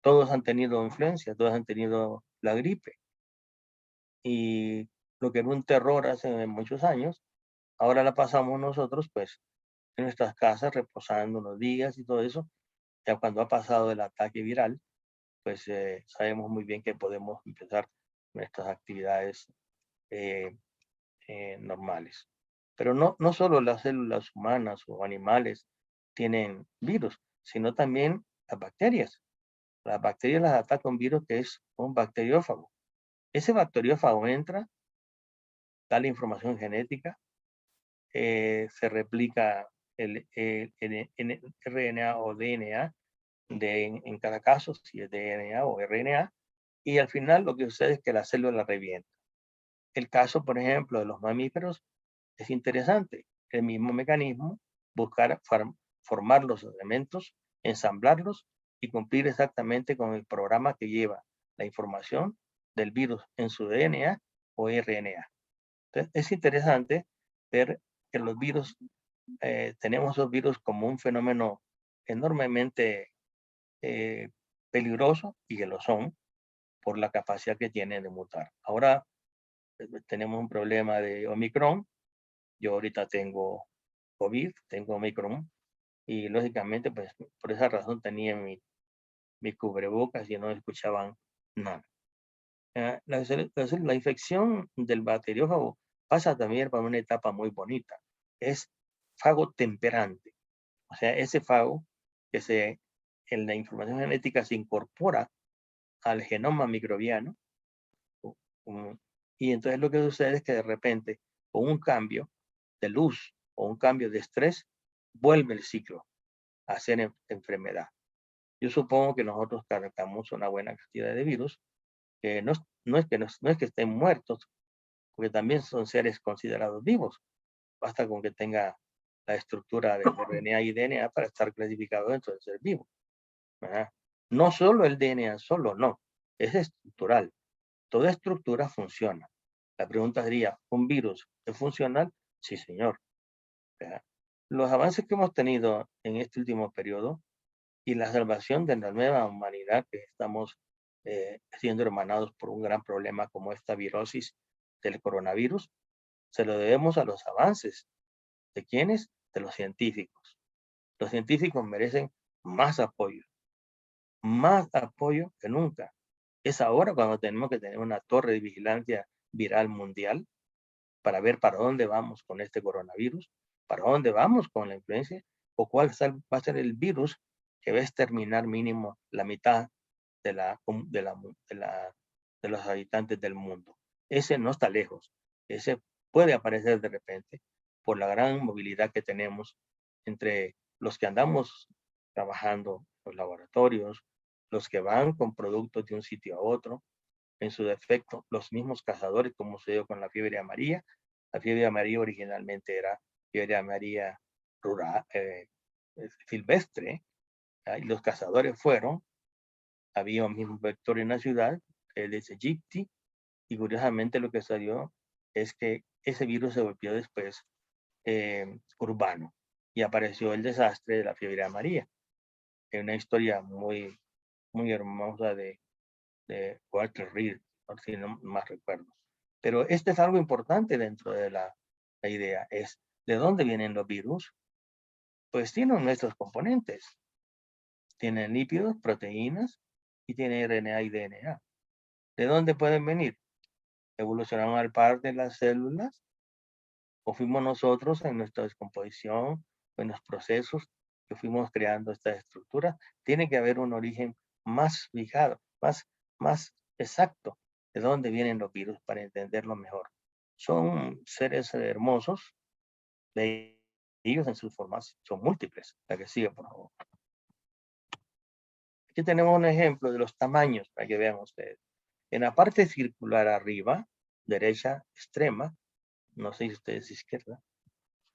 todos han tenido influencia, todos han tenido la gripe. Y lo que era un terror hace muchos años, ahora la pasamos nosotros, pues, en nuestras casas, reposando unos días y todo eso. Ya cuando ha pasado el ataque viral, pues sabemos muy bien que podemos empezar nuestras actividades normales. Pero no solo las células humanas o animales tienen virus, sino también las bacterias. Las bacterias las ataca un virus que es un bacteriófago. Ese bacteriófago entra, da la información genética, se replica el RNA o DNA en cada caso, si es DNA o RNA, y al final lo que sucede es que la célula revienta. El caso, por ejemplo, de los mamíferos es interesante. El mismo mecanismo, buscar formar los elementos, ensamblarlos y cumplir exactamente con el programa que lleva la información del virus en su DNA o RNA. Entonces, es interesante ver que los virus, tenemos los virus como un fenómeno enormemente peligroso, y que lo son, por la capacidad que tienen de mutar. Ahora tenemos un problema de Omicron. Yo ahorita tengo COVID, tengo Omicron, y lógicamente, pues por esa razón tenía mi cubrebocas y no escuchaban nada. La infección del bacteriófago pasa también por una etapa muy bonita. Es fago temperante. O sea, ese fago que en la información genética se incorpora al genoma microbiano. Y entonces lo que sucede es que de repente, con un cambio de luz o un cambio de estrés, vuelve el ciclo a ser enfermedad. Yo supongo que nosotros cargamos una buena cantidad de virus, que no es que estén muertos, porque también son seres considerados vivos. Basta con que tenga la estructura de RNA y DNA para estar clasificado dentro del ser vivo. ¿Verdad? No solo el DNA, solo no, es estructural. Toda estructura funciona. La pregunta sería, ¿un virus es funcional? Sí, señor. ¿Verdad? Los avances que hemos tenido en este último periodo y la salvación de la nueva humanidad, que estamos siendo hermanados por un gran problema como esta virosis del coronavirus, se lo debemos a los avances. ¿De quiénes? De los científicos. Los científicos merecen más apoyo que nunca. Es ahora cuando tenemos que tener una torre de vigilancia viral mundial para ver para dónde vamos con este coronavirus, para dónde vamos con la influencia, o cuál va a ser el virus que va a exterminar mínimo la mitad de los habitantes del mundo. Ese no está lejos. Ese puede aparecer de repente por la gran movilidad que tenemos entre los que andamos trabajando en los laboratorios, los que van con productos de un sitio a otro, en su defecto, los mismos cazadores, como sucedió con la fiebre amarilla. La fiebre amarilla originalmente era fiebre amarilla rural, silvestre, y los cazadores fueron, había un mismo vector en la ciudad, el Egypti, y curiosamente lo que salió es que ese virus se volvió después urbano y apareció el desastre de la fiebre amarilla. Es una historia muy, muy hermosa de Walter Reed, si no más recuerdo. Pero esto es algo importante dentro de la idea, es ¿de dónde vienen los virus? Pues tienen nuestros componentes. Tienen lípidos, proteínas y tienen RNA y DNA. ¿De dónde pueden venir? ¿Evolucionaron al par de las células? ¿O fuimos nosotros en nuestra descomposición, en los procesos que fuimos creando estas estructuras? Tiene que haber un origen más fijado, más exacto de dónde vienen los virus para entenderlo mejor. Son seres hermosos, de ellos en sus formas son múltiples. La que sigue, por favor. Aquí tenemos un ejemplo de los tamaños para que vean ustedes. En la parte circular arriba, derecha extrema, no sé si ustedes izquierda,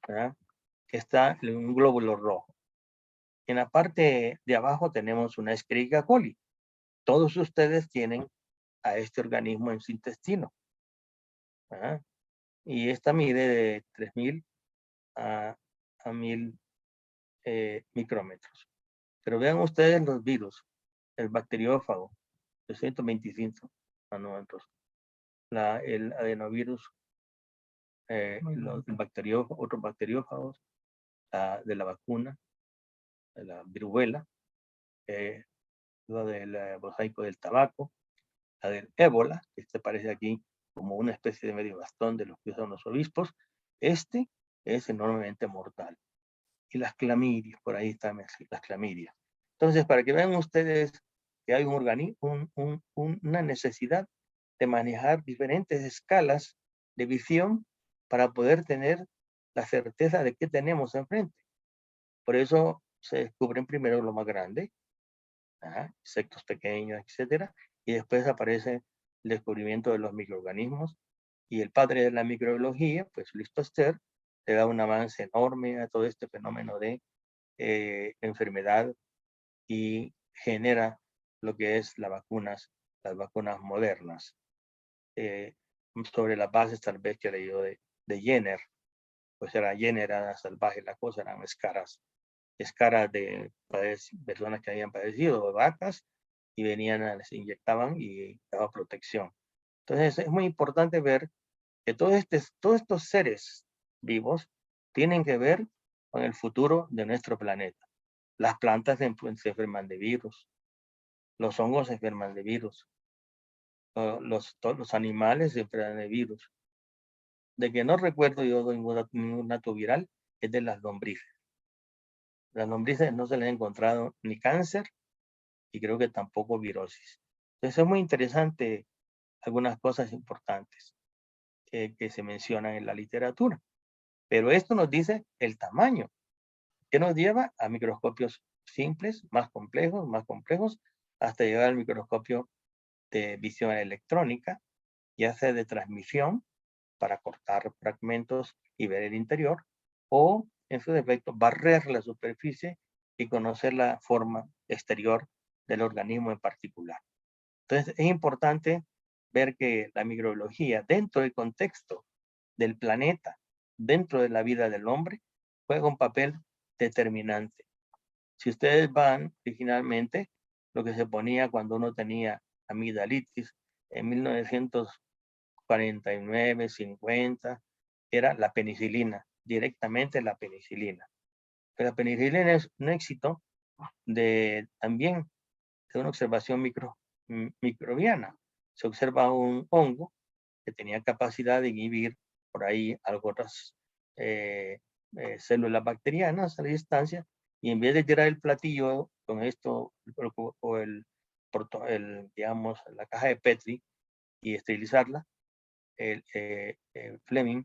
¿verdad? Está un glóbulo rojo. En la parte de abajo tenemos una Escherichia coli. Todos ustedes tienen a este organismo en su intestino, ¿verdad? Y esta mide de 3000 a 1000 micrómetros. Pero vean ustedes los virus, el bacteriófago, 225 nanómetros, el adenovirus, otros bacteriófagos, de la vacuna, de la viruela, lo del mosaico del tabaco, la del ébola, que este parece aquí como una especie de medio bastón de los que usan los obispos. Este es enormemente mortal. Y las clamidias, por ahí están las clamidias. Entonces, para que vean ustedes que hay una necesidad de manejar diferentes escalas de visión para poder tener la certeza de qué tenemos enfrente. Por eso se descubren primero lo más grande, insectos pequeños, etcétera, y después aparece el descubrimiento de los microorganismos, y el padre de la microbiología, pues Luis Pasteur, le da un avance enorme a todo este fenómeno de enfermedad y genera lo que es las vacunas modernas, sobre las bases tal vez que he leído de Jenner. Pues era Jenner, era salvaje la cosa, eran escaras de personas que habían padecido, de vacas, y venían, les inyectaban y daba protección. Entonces es muy importante ver que todos estos seres vivos tienen que ver con el futuro de nuestro planeta. Las plantas se enferman de virus, los hongos se enferman de virus, todos los animales se enferman de virus. De que no recuerdo yo ningún dato viral es de las lombrices. Las lombrices no se les ha encontrado ni cáncer y creo que tampoco virosis. Entonces es muy interesante algunas cosas importantes que se mencionan en la literatura. Pero esto nos dice el tamaño, que nos lleva a microscopios simples, más complejos, hasta llegar al microscopio de visión electrónica, ya sea de transmisión para cortar fragmentos y ver el interior, o en su defecto barrer la superficie y conocer la forma exterior del organismo en particular. Entonces es importante ver que la microbiología dentro del contexto del planeta, dentro de la vida del hombre, juega un papel determinante. Si ustedes van originalmente, lo que se ponía cuando uno tenía amigdalitis en 1949, 50, era la penicilina, directamente la penicilina. Pero la penicilina es un éxito también de una observación microbiana. Se observa un hongo que tenía capacidad de inhibir por ahí algunas células bacterianas a la distancia, y en vez de tirar el platillo con esto o digamos, la caja de Petri y esterilizarla, Fleming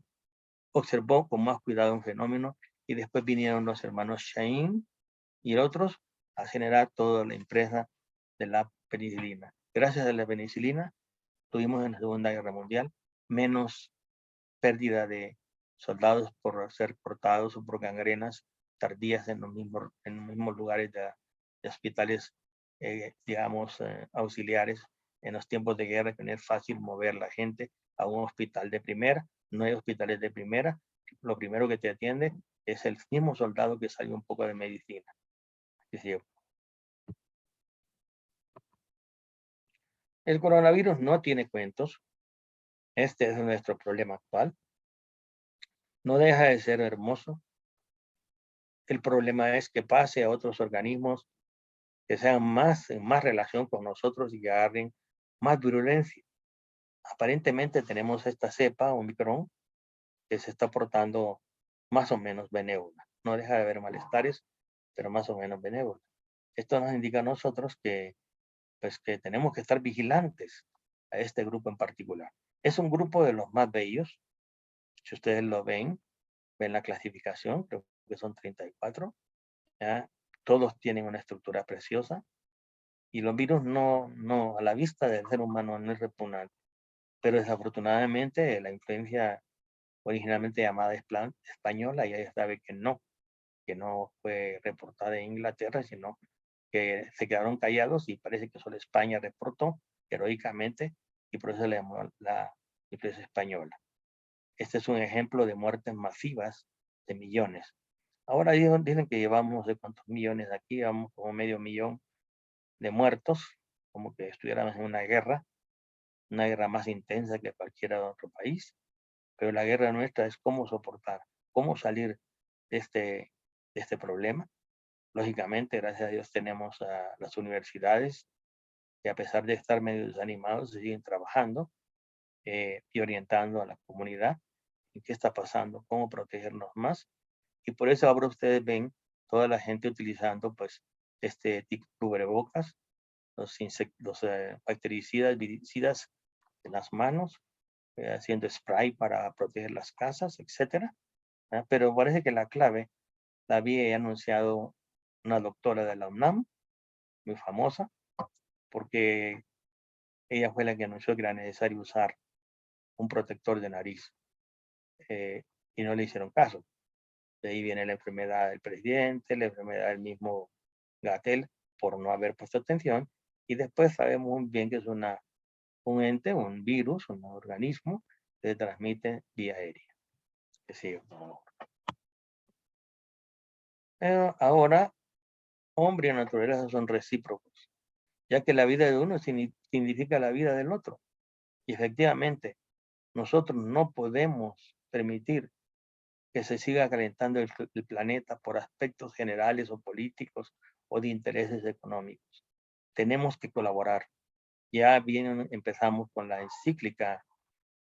observó con más cuidado un fenómeno y después vinieron los hermanos Shain y otros a generar toda la empresa de la penicilina. Gracias a la penicilina tuvimos en la Segunda Guerra Mundial menos pérdida de soldados por ser cortados o por gangrenas tardías en los mismos lugares de hospitales, digamos, auxiliares en los tiempos de guerra, que no es fácil mover la gente a un hospital de primera. No hay hospitales de primera. Lo primero que te atiende es el mismo soldado que sabe un poco de medicina. El coronavirus no tiene cuentos. Este es nuestro problema actual. No deja de ser hermoso. El problema es que pase a otros organismos que sean en más relación con nosotros y que agarren más virulencia. Aparentemente tenemos esta cepa, Omicron, que se está portando más o menos benévola. No deja de haber malestares, pero más o menos benévola. Esto nos indica a nosotros que, pues, que tenemos que estar vigilantes a este grupo en particular. Es un grupo de los más bellos. Si ustedes lo ven la clasificación, creo que son 34. ¿Ya? Todos tienen una estructura preciosa. Y los virus a la vista del ser humano no es repugnante. Pero desafortunadamente la influencia originalmente llamada española ya sabe que no fue reportada en Inglaterra, sino que se quedaron callados y parece que solo España reportó heroicamente y por eso se le llamó la influencia española. Este es un ejemplo de muertes masivas de millones. Ahora dicen que llevamos no sé cuántos millones aquí, vamos como 500,000 de muertos, como que estuviéramos en una guerra más intensa que cualquier otro país, pero la guerra nuestra es cómo soportar, cómo salir de este problema. Lógicamente, gracias a Dios tenemos a las universidades que a pesar de estar medio desanimados, siguen trabajando y orientando a la comunidad en qué está pasando, cómo protegernos más. Y por eso ahora ustedes ven toda la gente utilizando pues este tipo de cubrebocas, los bactericidas, viricidas en las manos, haciendo spray para proteger las casas, etcétera. Pero parece que la clave la había anunciado una doctora de la UNAM, muy famosa, porque ella fue la que anunció que era necesario usar un protector de nariz y no le hicieron caso. De ahí viene la enfermedad del presidente, la enfermedad del mismo Gatell por no haber puesto atención, y después sabemos muy bien que es un ente, un virus, un organismo que se transmite vía aérea. Sí. Ahora, hombre y naturaleza son recíprocos, ya que la vida de uno significa la vida del otro. Y efectivamente, nosotros no podemos permitir que se siga calentando el planeta por aspectos generales o políticos o de intereses económicos. Tenemos que colaborar. Ya empezamos con la encíclica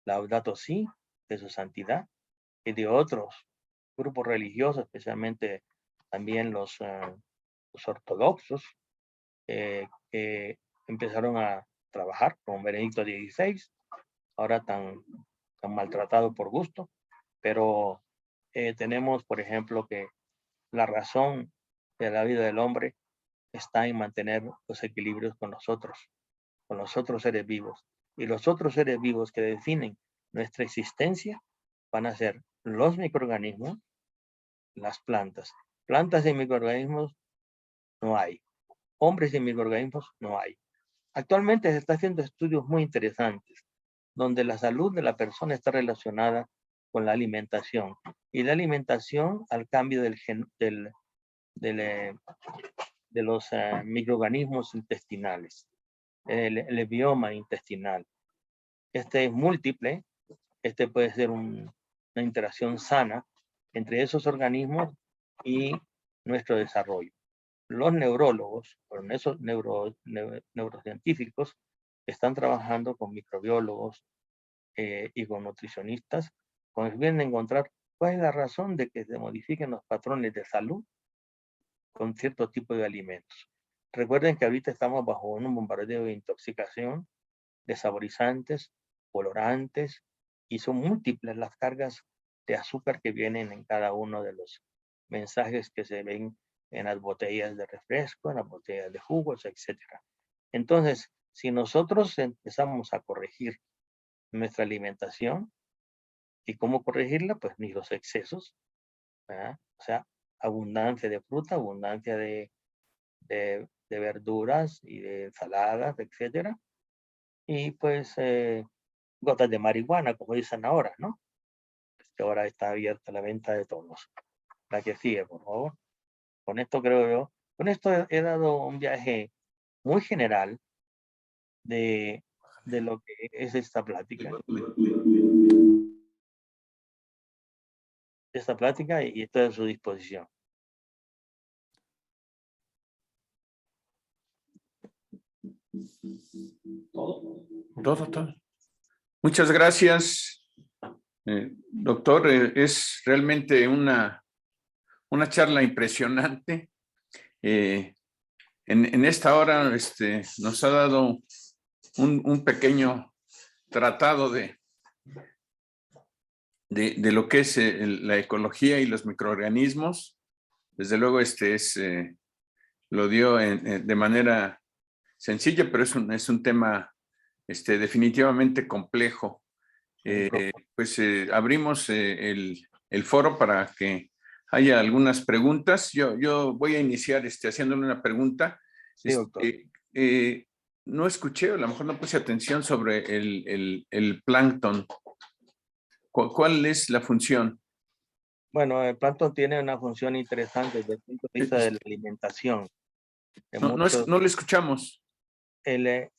Laudato Si de su santidad y de otros grupos religiosos, especialmente también los ortodoxos, que empezaron a trabajar con Benedicto XVI, ahora tan maltratado por gusto, pero tenemos, por ejemplo, que la razón de la vida del hombre está en mantener los equilibrios con los otros seres vivos. Y los otros seres vivos que definen nuestra existencia van a ser los microorganismos, las plantas. Plantas y microorganismos no hay. Hombres y microorganismos no hay. Actualmente se está haciendo estudios muy interesantes, donde la salud de la persona está relacionada con la alimentación y la alimentación al cambio de los microorganismos intestinales, el bioma intestinal. Este es múltiple, este puede ser una interacción sana entre esos organismos y nuestro desarrollo. Los neurólogos, esos neurocientíficos, están trabajando con microbiólogos y con nutricionistas, con el fin de encontrar cuál es la razón de que se modifiquen los patrones de salud con cierto tipo de alimentos. Recuerden que ahorita estamos bajo un bombardeo de intoxicación, de saborizantes, colorantes, y son múltiples las cargas de azúcar que vienen en cada uno de los mensajes que se ven en las botellas de refresco, en las botellas de jugos, etcétera. Entonces, si nosotros empezamos a corregir nuestra alimentación, ¿y cómo corregirla? Pues ni los excesos, ¿verdad? O sea, abundancia de fruta, abundancia de verduras y de ensaladas, etcétera. Y pues gotas de marihuana, como dicen ahora, ¿no? Pues que ahora está abierta la venta de todos. La que sigue, por favor. Con esto creo yo, con esto he dado un viaje muy general de lo que es esta plática. Y estoy a su disposición. Todo. Muchas gracias, doctor. Es realmente una charla impresionante. En esta hora nos ha dado un pequeño tratado de lo que es la ecología y los microorganismos. Desde luego lo dio de manera sencilla, pero es un tema definitivamente complejo. Pues abrimos el foro para que haya algunas preguntas. Yo voy a iniciar haciéndole una pregunta. Sí, doctor. No escuché, o a lo mejor no puse atención sobre el plancton. ¿Cuál es la función? Bueno, el plancton tiene una función interesante desde el punto de vista de la alimentación. No le escuchamos. El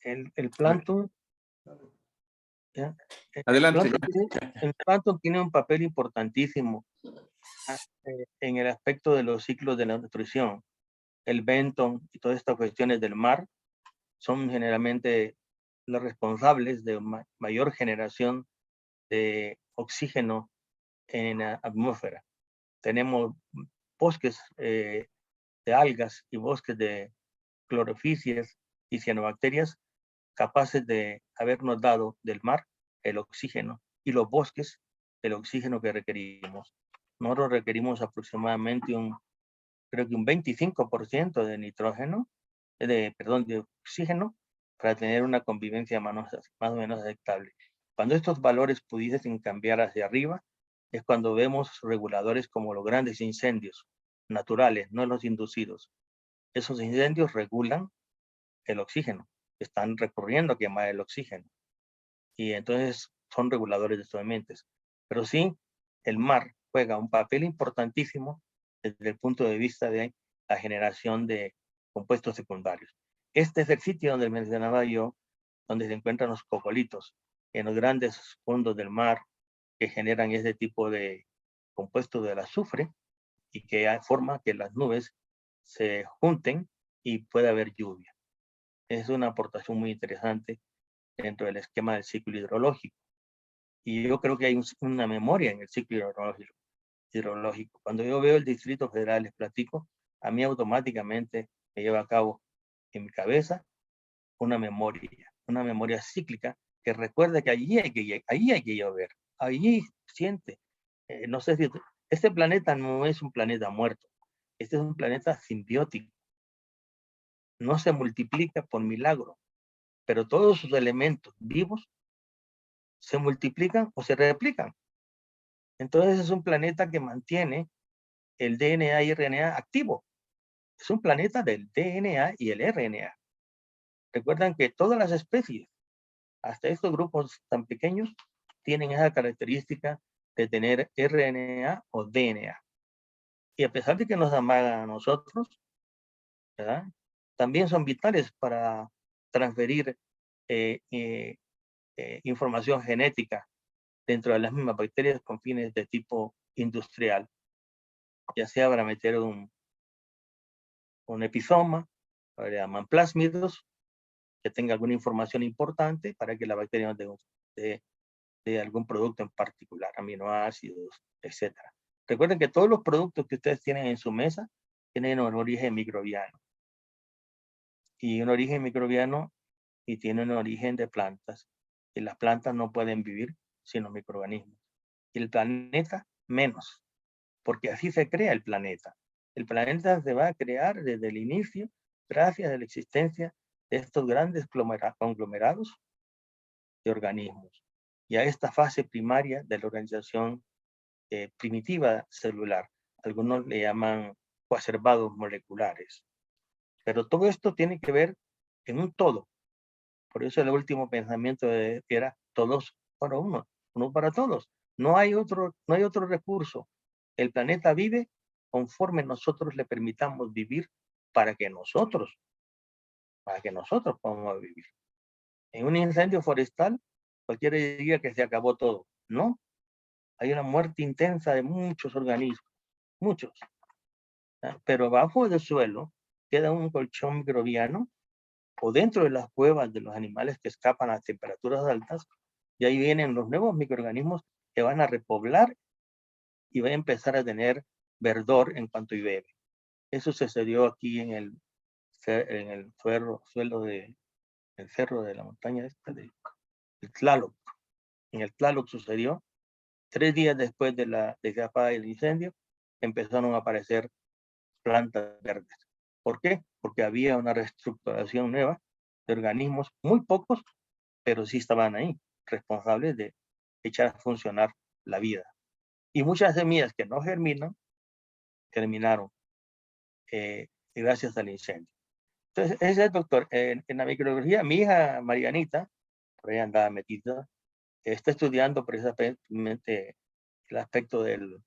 plancton, ¿ya? Adelante. El plancton tiene un papel importantísimo en el aspecto de los ciclos de la nutrición. El benton y todas estas cuestiones del mar son generalmente los responsables de mayor generación de oxígeno en la atmósfera. Tenemos bosques de algas y bosques de clorofisias y cianobacterias capaces de habernos dado del mar el oxígeno y los bosques el oxígeno que requerimos. Nosotros requerimos aproximadamente creo que un 25% de nitrógeno, de oxígeno, para tener una convivencia más o menos aceptable. Cuando estos valores pudiesen cambiar hacia arriba, es cuando vemos reguladores como los grandes incendios naturales, no los inducidos. Esos incendios regulan el oxígeno, están recurriendo a quemar el oxígeno. Y entonces son reguladores de estos ambientes. Pero sí, el mar juega un papel importantísimo desde el punto de vista de la generación de compuestos secundarios. Este es el sitio donde mencionaba yo, donde se encuentran los cocolitos, en los grandes fondos del mar que generan ese tipo de compuesto del azufre y que forma que las nubes se junten y pueda haber lluvia. Es una aportación muy interesante dentro del esquema del ciclo hidrológico. Y yo creo que hay una memoria en el ciclo hidrológico. Cuando yo veo el Distrito Federal, les platico, a mí automáticamente me lleva a cabo en mi cabeza una memoria cíclica que recuerda que allí hay que llover, allí siente. No sé si este planeta no es un planeta muerto, este es un planeta simbiótico. No se multiplica por milagro, pero todos sus elementos vivos se multiplican o se replican. Entonces es un planeta que mantiene el DNA y RNA activo. Es un planeta del DNA y el RNA. Recuerdan que todas las especies, hasta estos grupos tan pequeños, tienen esa característica de tener RNA o DNA. Y a pesar de que nos amagan a nosotros, ¿verdad? También son vitales para transferir información genética dentro de las mismas bacterias con fines de tipo industrial, ya sea para meter un episoma, le llaman plásmidos, que tenga alguna información importante para que la bacteria no de algún producto en particular, aminoácidos, etc. Recuerden que todos los productos que ustedes tienen en su mesa tienen un origen microbiano. Y un origen microbiano y tienen un origen de plantas. Y las plantas no pueden vivir sin los microorganismos. Y el planeta menos. porque así se crea el planeta. El planeta se va a crear desde el inicio gracias a la existencia de estos grandes conglomerados de organismos y a esta fase primaria de la organización primitiva celular. Algunos le llaman coacervados moleculares. Pero todo esto tiene que ver en un todo. Por eso el último pensamiento era todos para uno, uno para todos. No hay otro recurso. El planeta vive conforme nosotros le permitamos vivir para que nosotros podamos vivir. En un incendio forestal, cualquiera diría que se acabó todo. No, hay una muerte intensa de muchos organismos, muchos. Pero abajo del suelo queda un colchón microbiano, o dentro de las cuevas de los animales que escapan a temperaturas altas, y ahí vienen los nuevos microorganismos que van a repoblar y van a empezar a tener verdor en cuanto llueve. Eso sucedió aquí en el cerro de la montaña de Tlaloc. En el Tlaloc sucedió 3 días después de que apaga el incendio, empezaron a aparecer plantas verdes. ¿Por qué? Porque había una reestructuración nueva de organismos, muy pocos, pero sí estaban ahí, responsables de echar a funcionar la vida. Y muchas semillas que no germinan, terminaron gracias al incendio. Entonces, ese es doctor. En la microbiología, mi hija Marianita, por ahí andaba metida, está estudiando precisamente el aspecto el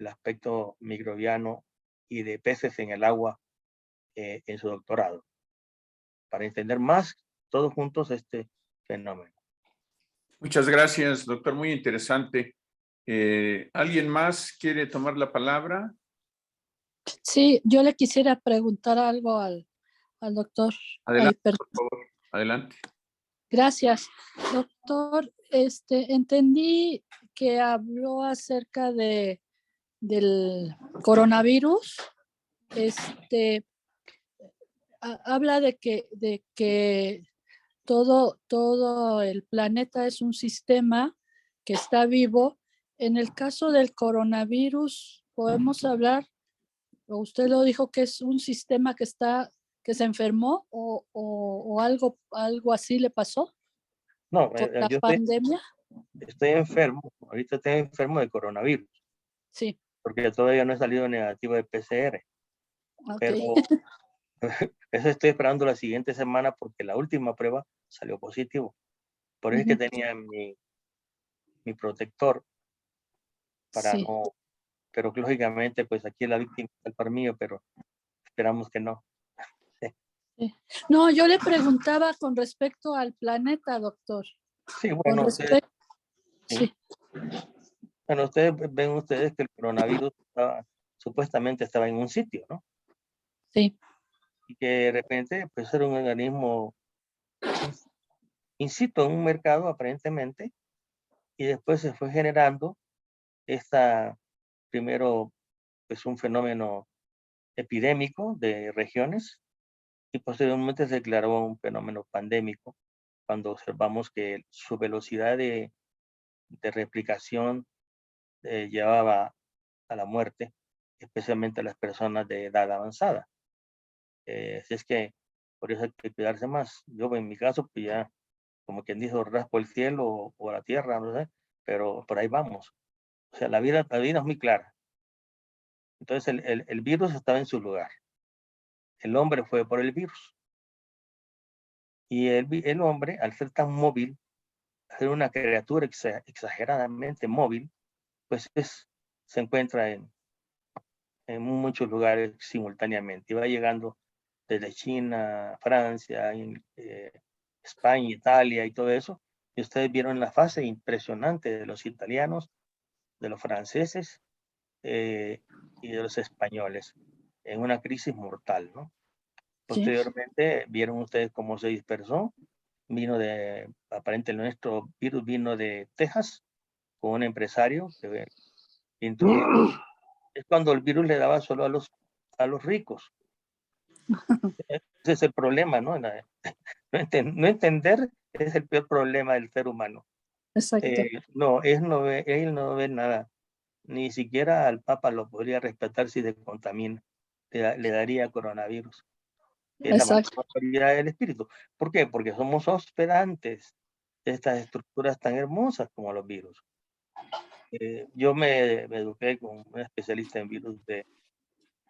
aspecto microbiano y de peces en el agua en su doctorado, para entender más todos juntos este fenómeno. Muchas gracias, doctor. Muy interesante. ¿Alguien más quiere tomar la palabra? Sí, yo le quisiera preguntar algo al doctor. Adelante, por favor. Adelante. Gracias, doctor. Entendí que habló acerca del coronavirus. Habla de que todo el planeta es un sistema que está vivo. En el caso del coronavirus, podemos hablar, o usted lo dijo, que es un sistema que se enfermó o algo así le pasó No, por la yo pandemia. estoy enfermo, ahorita estoy enfermo de coronavirus, Sí, porque todavía no he salido negativo de PCR, ok. pero eso estoy esperando la siguiente semana porque la última prueba salió positivo. Por eso es que tenía mi protector para Sí. no, pero lógicamente pues aquí la víctima es el par mío, pero esperamos que no. Sí. No, yo le preguntaba con respecto al planeta, doctor. Sí, Con bueno, respecto, sí. Bueno, ven ustedes que el coronavirus supuestamente estaba en un sitio, ¿no? sí, Y que de repente pues era un organismo in situ en un mercado aparentemente, y después se fue generando primero pues un fenómeno epidémico de regiones, y posteriormente se declaró un fenómeno pandémico cuando observamos que su velocidad de replicación llevaba a la muerte, especialmente a las personas de edad avanzada. Así es que por eso hay que cuidarse más. Yo en mi caso, pues ya, como quien dijo, raspo el cielo o la tierra, no sé, pero por ahí vamos. O sea, la vida es muy clara. Entonces el virus estaba en su lugar. El hombre fue por el virus. Y el hombre, al ser tan móvil, al ser una criatura exageradamente móvil, pues se encuentra en muchos lugares simultáneamente. Y va llegando desde China, Francia, España, Italia y todo eso. Y ustedes vieron la fase impresionante de los italianos, de los franceses y de los españoles en una crisis mortal, ¿no? sí, Posteriormente vieron ustedes cómo se dispersó. Aparentemente nuestro virus vino de Texas con un empresario que introdujo. Es cuando el virus le daba solo a los ricos. Ese es el problema, ¿no? No entender es el peor problema del ser humano. exacto. No, él no ve nada ni siquiera al Papa lo podría respetar si se contamina. Le daría coronavirus. Es la Exacto. autoridad del espíritu. ¿Por qué? Porque somos hospedantes de estas estructuras tan hermosas como los virus. Yo me eduqué con un especialista en virus de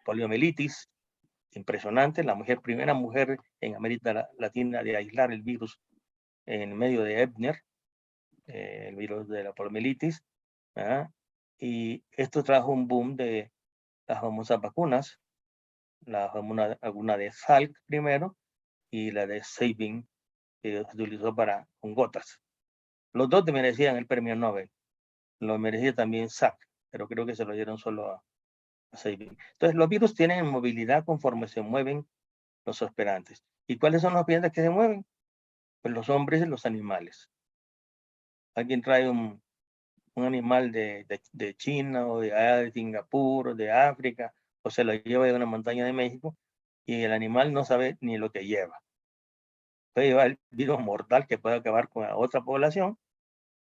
poliomielitis, impresionante, la primera mujer en América Latina de aislar el virus en medio de Ebner, el virus de la poliomielitis, ¿verdad? Y esto trajo un boom de las famosas vacunas, la vacuna de Salk primero y la de Sabin, que se utilizó con gotas. Los dos merecían el premio Nobel. Lo merecía también Salk, pero creo que se lo dieron solo a Sabin. Entonces, los virus tienen movilidad conforme se mueven los hospedantes. ¿Y cuáles son los hospedantes que se mueven? Pues los hombres y los animales. Alguien trae un animal de China o de Singapur o de África, o se lo lleva de una montaña de México, y el animal no sabe ni lo que lleva. Puede llevar el virus mortal que puede acabar con la otra población.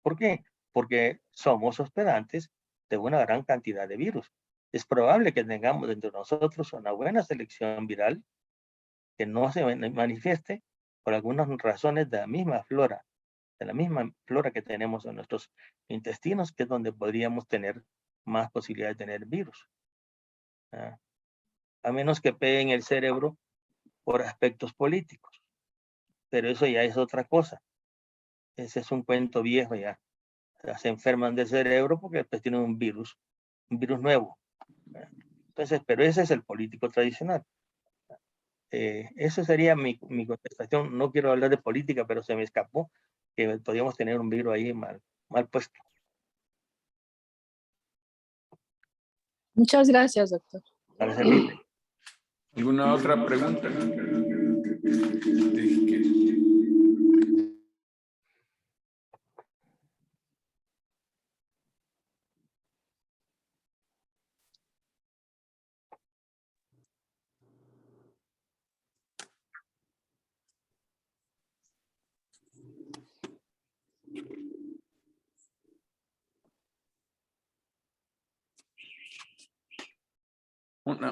¿Por qué? Porque somos hospedantes de una gran cantidad de virus. Es probable que tengamos entre nosotros una buena selección viral que no se manifieste por algunas razones de la misma flora que tenemos en nuestros intestinos, que es donde podríamos tener más posibilidad de tener virus. A menos que peguen el cerebro por aspectos políticos. Pero eso ya es otra cosa. Ese es un cuento viejo ya. Se enferman del cerebro porque después tienen un virus nuevo. Entonces, pero ese es el político tradicional. Eso sería mi contestación. No quiero hablar de política, pero se me escapó que podríamos tener un virus ahí mal puesto. Muchas gracias, doctor. Para servirle. ¿Alguna otra pregunta?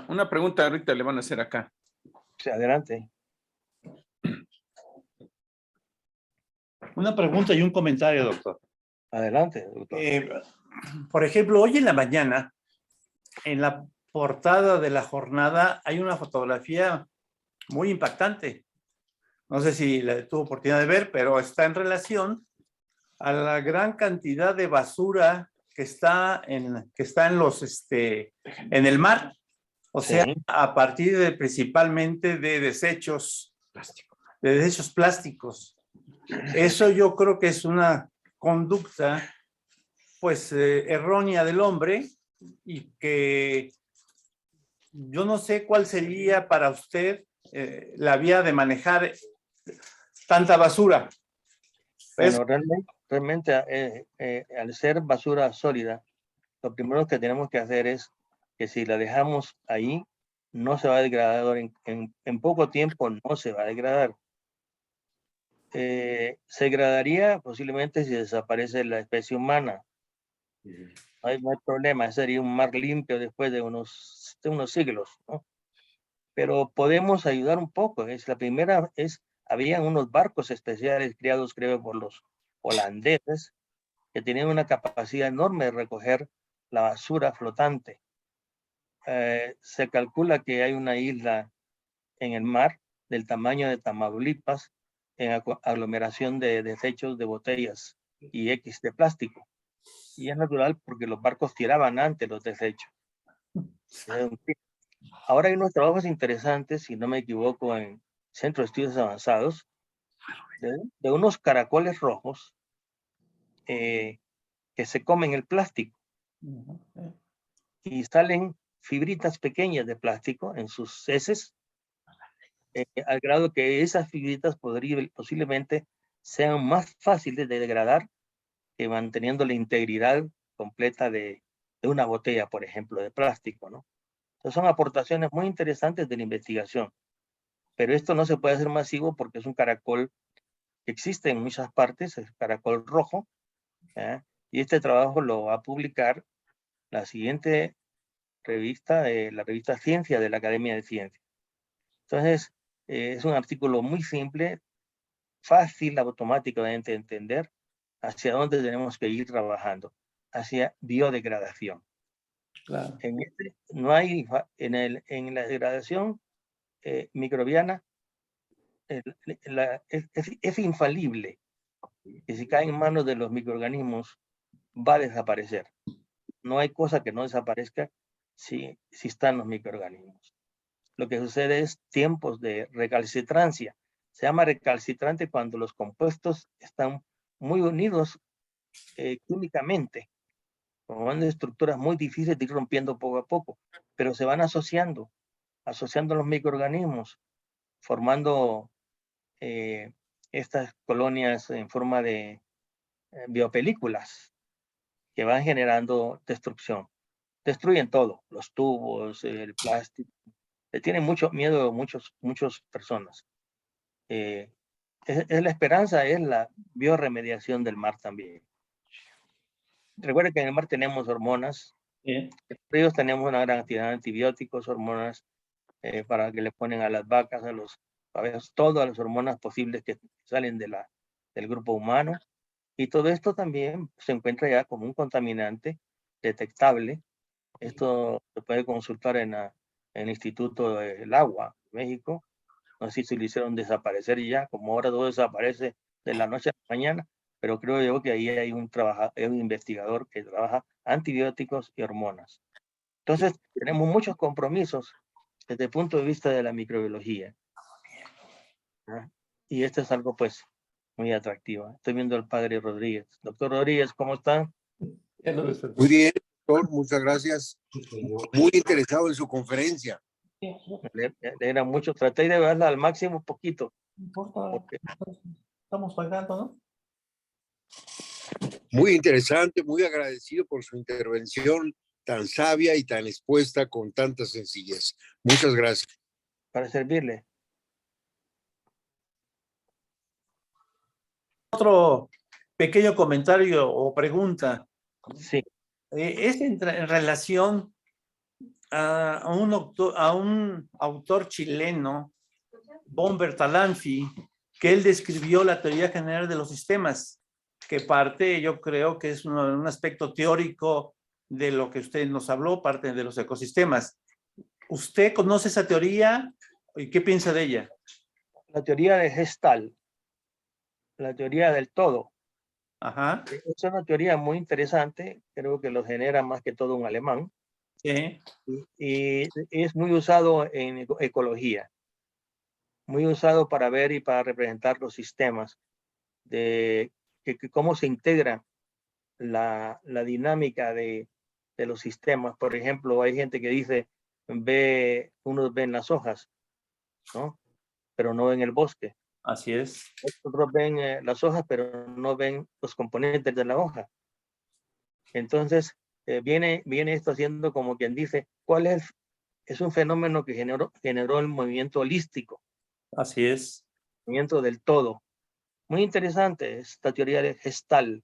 Una pregunta ahorita le van a hacer acá. Sí, adelante. Una pregunta y un comentario, doctor. Adelante, doctor. Por ejemplo, hoy en la mañana, en la portada de la jornada, hay una fotografía muy impactante. No sé si la tuvo oportunidad de ver, pero está en relación a la gran cantidad de basura que está en el mar. O sea, Sí. a partir principalmente de desechos plásticos. Eso yo creo que es una conducta pues errónea del hombre y que yo no sé cuál sería para usted la vía de manejar tanta basura. Bueno, realmente al ser basura sólida, lo primero que tenemos que hacer es que si la dejamos ahí, no se va a degradar, en poco tiempo no se va a degradar. Se degradaría posiblemente si desaparece la especie humana. No hay problema, sería un mar limpio después de unos siglos, ¿no? Pero podemos ayudar un poco. Habían unos barcos especiales creados, creo, por los holandeses, que tenían una capacidad enorme de recoger la basura flotante. Se calcula que hay una isla en el mar del tamaño de Tamaulipas en aglomeración de desechos de botellas y X de plástico. Y es natural porque los barcos tiraban antes los desechos. Ahora hay unos trabajos interesantes, si no me equivoco, en Centro de Estudios Avanzados, de unos caracoles rojos que se comen el plástico y salen fibritas pequeñas de plástico en sus heces, al grado que esas fibritas posiblemente sean más fáciles de degradar que manteniendo la integridad completa de una botella, por ejemplo, de plástico, ¿no? Entonces son aportaciones muy interesantes de la investigación, pero esto no se puede hacer masivo porque es un caracol que existe en muchas partes, es caracol rojo, y este trabajo lo va a publicar la siguiente revista, la revista Ciencia de la Academia de Ciencias. Entonces, es un artículo muy simple, fácil, automáticamente de entender hacia dónde tenemos que ir trabajando, hacia biodegradación. Claro. No hay, en la degradación microbiana, es infalible, que si cae en manos de los microorganismos va a desaparecer. No hay cosa que no desaparezca si están los microorganismos. Lo que sucede es tiempos de recalcitrancia. Se llama recalcitrante cuando los compuestos están muy unidos químicamente, formando estructuras muy difíciles de ir rompiendo poco a poco, pero se van asociando los microorganismos, formando estas colonias en forma de biopelículas que van generando destrucción. Destruyen todo, los tubos, el plástico. Le tienen mucho miedo muchas personas. Es la esperanza, es la bioremediación del mar también. Recuerden que en el mar tenemos hormonas. Bien. En los ríos tenemos una gran cantidad de antibióticos, hormonas para que le ponen a las vacas, a los abejas, todas las hormonas posibles que salen del grupo humano. Y todo esto también se encuentra ya como un contaminante detectable. Esto se puede consultar en el Instituto del Agua de México. No sé si lo hicieron desaparecer ya, como ahora todo desaparece de la noche a la mañana, pero creo yo que ahí hay un investigador que trabaja antibióticos y hormonas. Entonces, tenemos muchos compromisos desde el punto de vista de la microbiología. ¿Ah? Y esto es algo, pues, muy atractivo. Estoy viendo al padre Rodríguez. Doctor Rodríguez, ¿cómo está? Muy bien, doctor, muchas gracias. Muy interesado en su conferencia. Le era mucho. Traté de verla al máximo poquito. No importa, Porque estamos pagando, ¿no? Muy interesante, muy agradecido por su intervención tan sabia y tan expuesta con tanta sencillez. Muchas gracias. para servirle. Otro pequeño comentario o pregunta. Sí. Es en relación a un autor chileno, Bomber Talanfi, que él describió la teoría general de los sistemas, que parte, yo creo que es un aspecto teórico de lo que usted nos habló, parte de los ecosistemas. ¿Usted conoce esa teoría y qué piensa de ella? La teoría de Gestalt, la teoría del todo. Ajá. Es una teoría muy interesante, creo que lo genera más que todo un alemán. Sí. Y es muy usado en ecología, muy usado para ver y para representar los sistemas, de cómo se integra la dinámica de los sistemas. Por ejemplo, hay gente que dice, unos ven las hojas, ¿no? Pero no ven el bosque. Así es. Otros ven las hojas, pero no ven los componentes de la hoja. Entonces, viene esto haciendo como quien dice, ¿cuál es un fenómeno que generó el movimiento holístico, Así es. el movimiento del todo? Muy interesante esta teoría de Gestalt,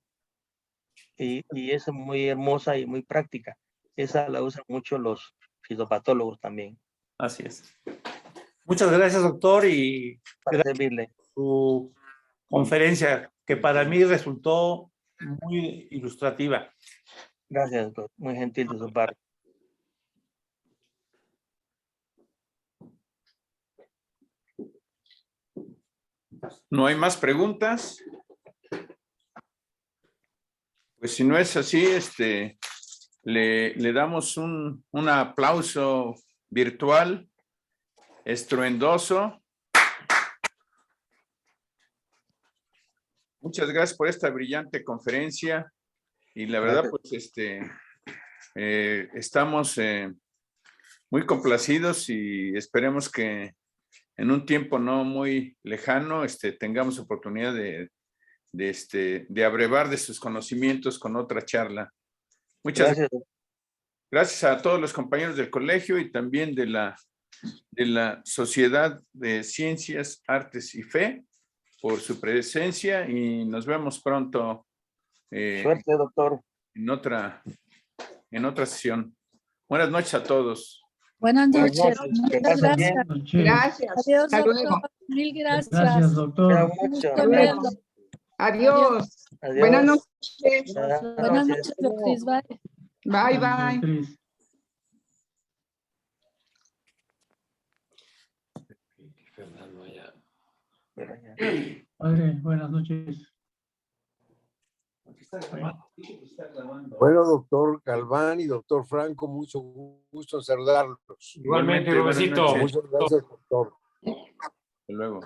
y es muy hermosa y muy práctica. Esa la usan mucho los fitopatólogos también. Así es. Muchas gracias, doctor, y Para gracias servirle. por su conferencia, que para mí resultó muy ilustrativa. Gracias, doctor. Muy gentil de su parte. ¿No hay más preguntas? Pues si no es así, le damos un aplauso virtual, estruendoso. Muchas gracias por esta brillante conferencia y la verdad, pues estamos muy complacidos y esperemos que en un tiempo no muy lejano tengamos oportunidad de abrevar de sus conocimientos con otra charla. Muchas gracias a todos los compañeros del colegio y también de la Sociedad de Ciencias, Artes y Fe por su presencia y nos vemos pronto Suerte, doctor. en en otra sesión. Buenas noches a todos. Buenas Buenas noches. noches, que Muchas pasen bien. gracias. Gracias. Adiós, Hasta doctor. luego. Mil gracias. Gracias, Cuida doctor. Un mucho. gusto luego. verlo. Adiós. Adiós. Buenas noches. Buenas Buenas noches. noches, Beatriz. Bye. Bye, bye. Beatriz. Padre, buenas noches. Bueno, doctor Galván y doctor Franco, mucho gusto en saludarlos. Igualmente, Rubensito. buenas noches. Muchas gracias, doctor. Hasta luego.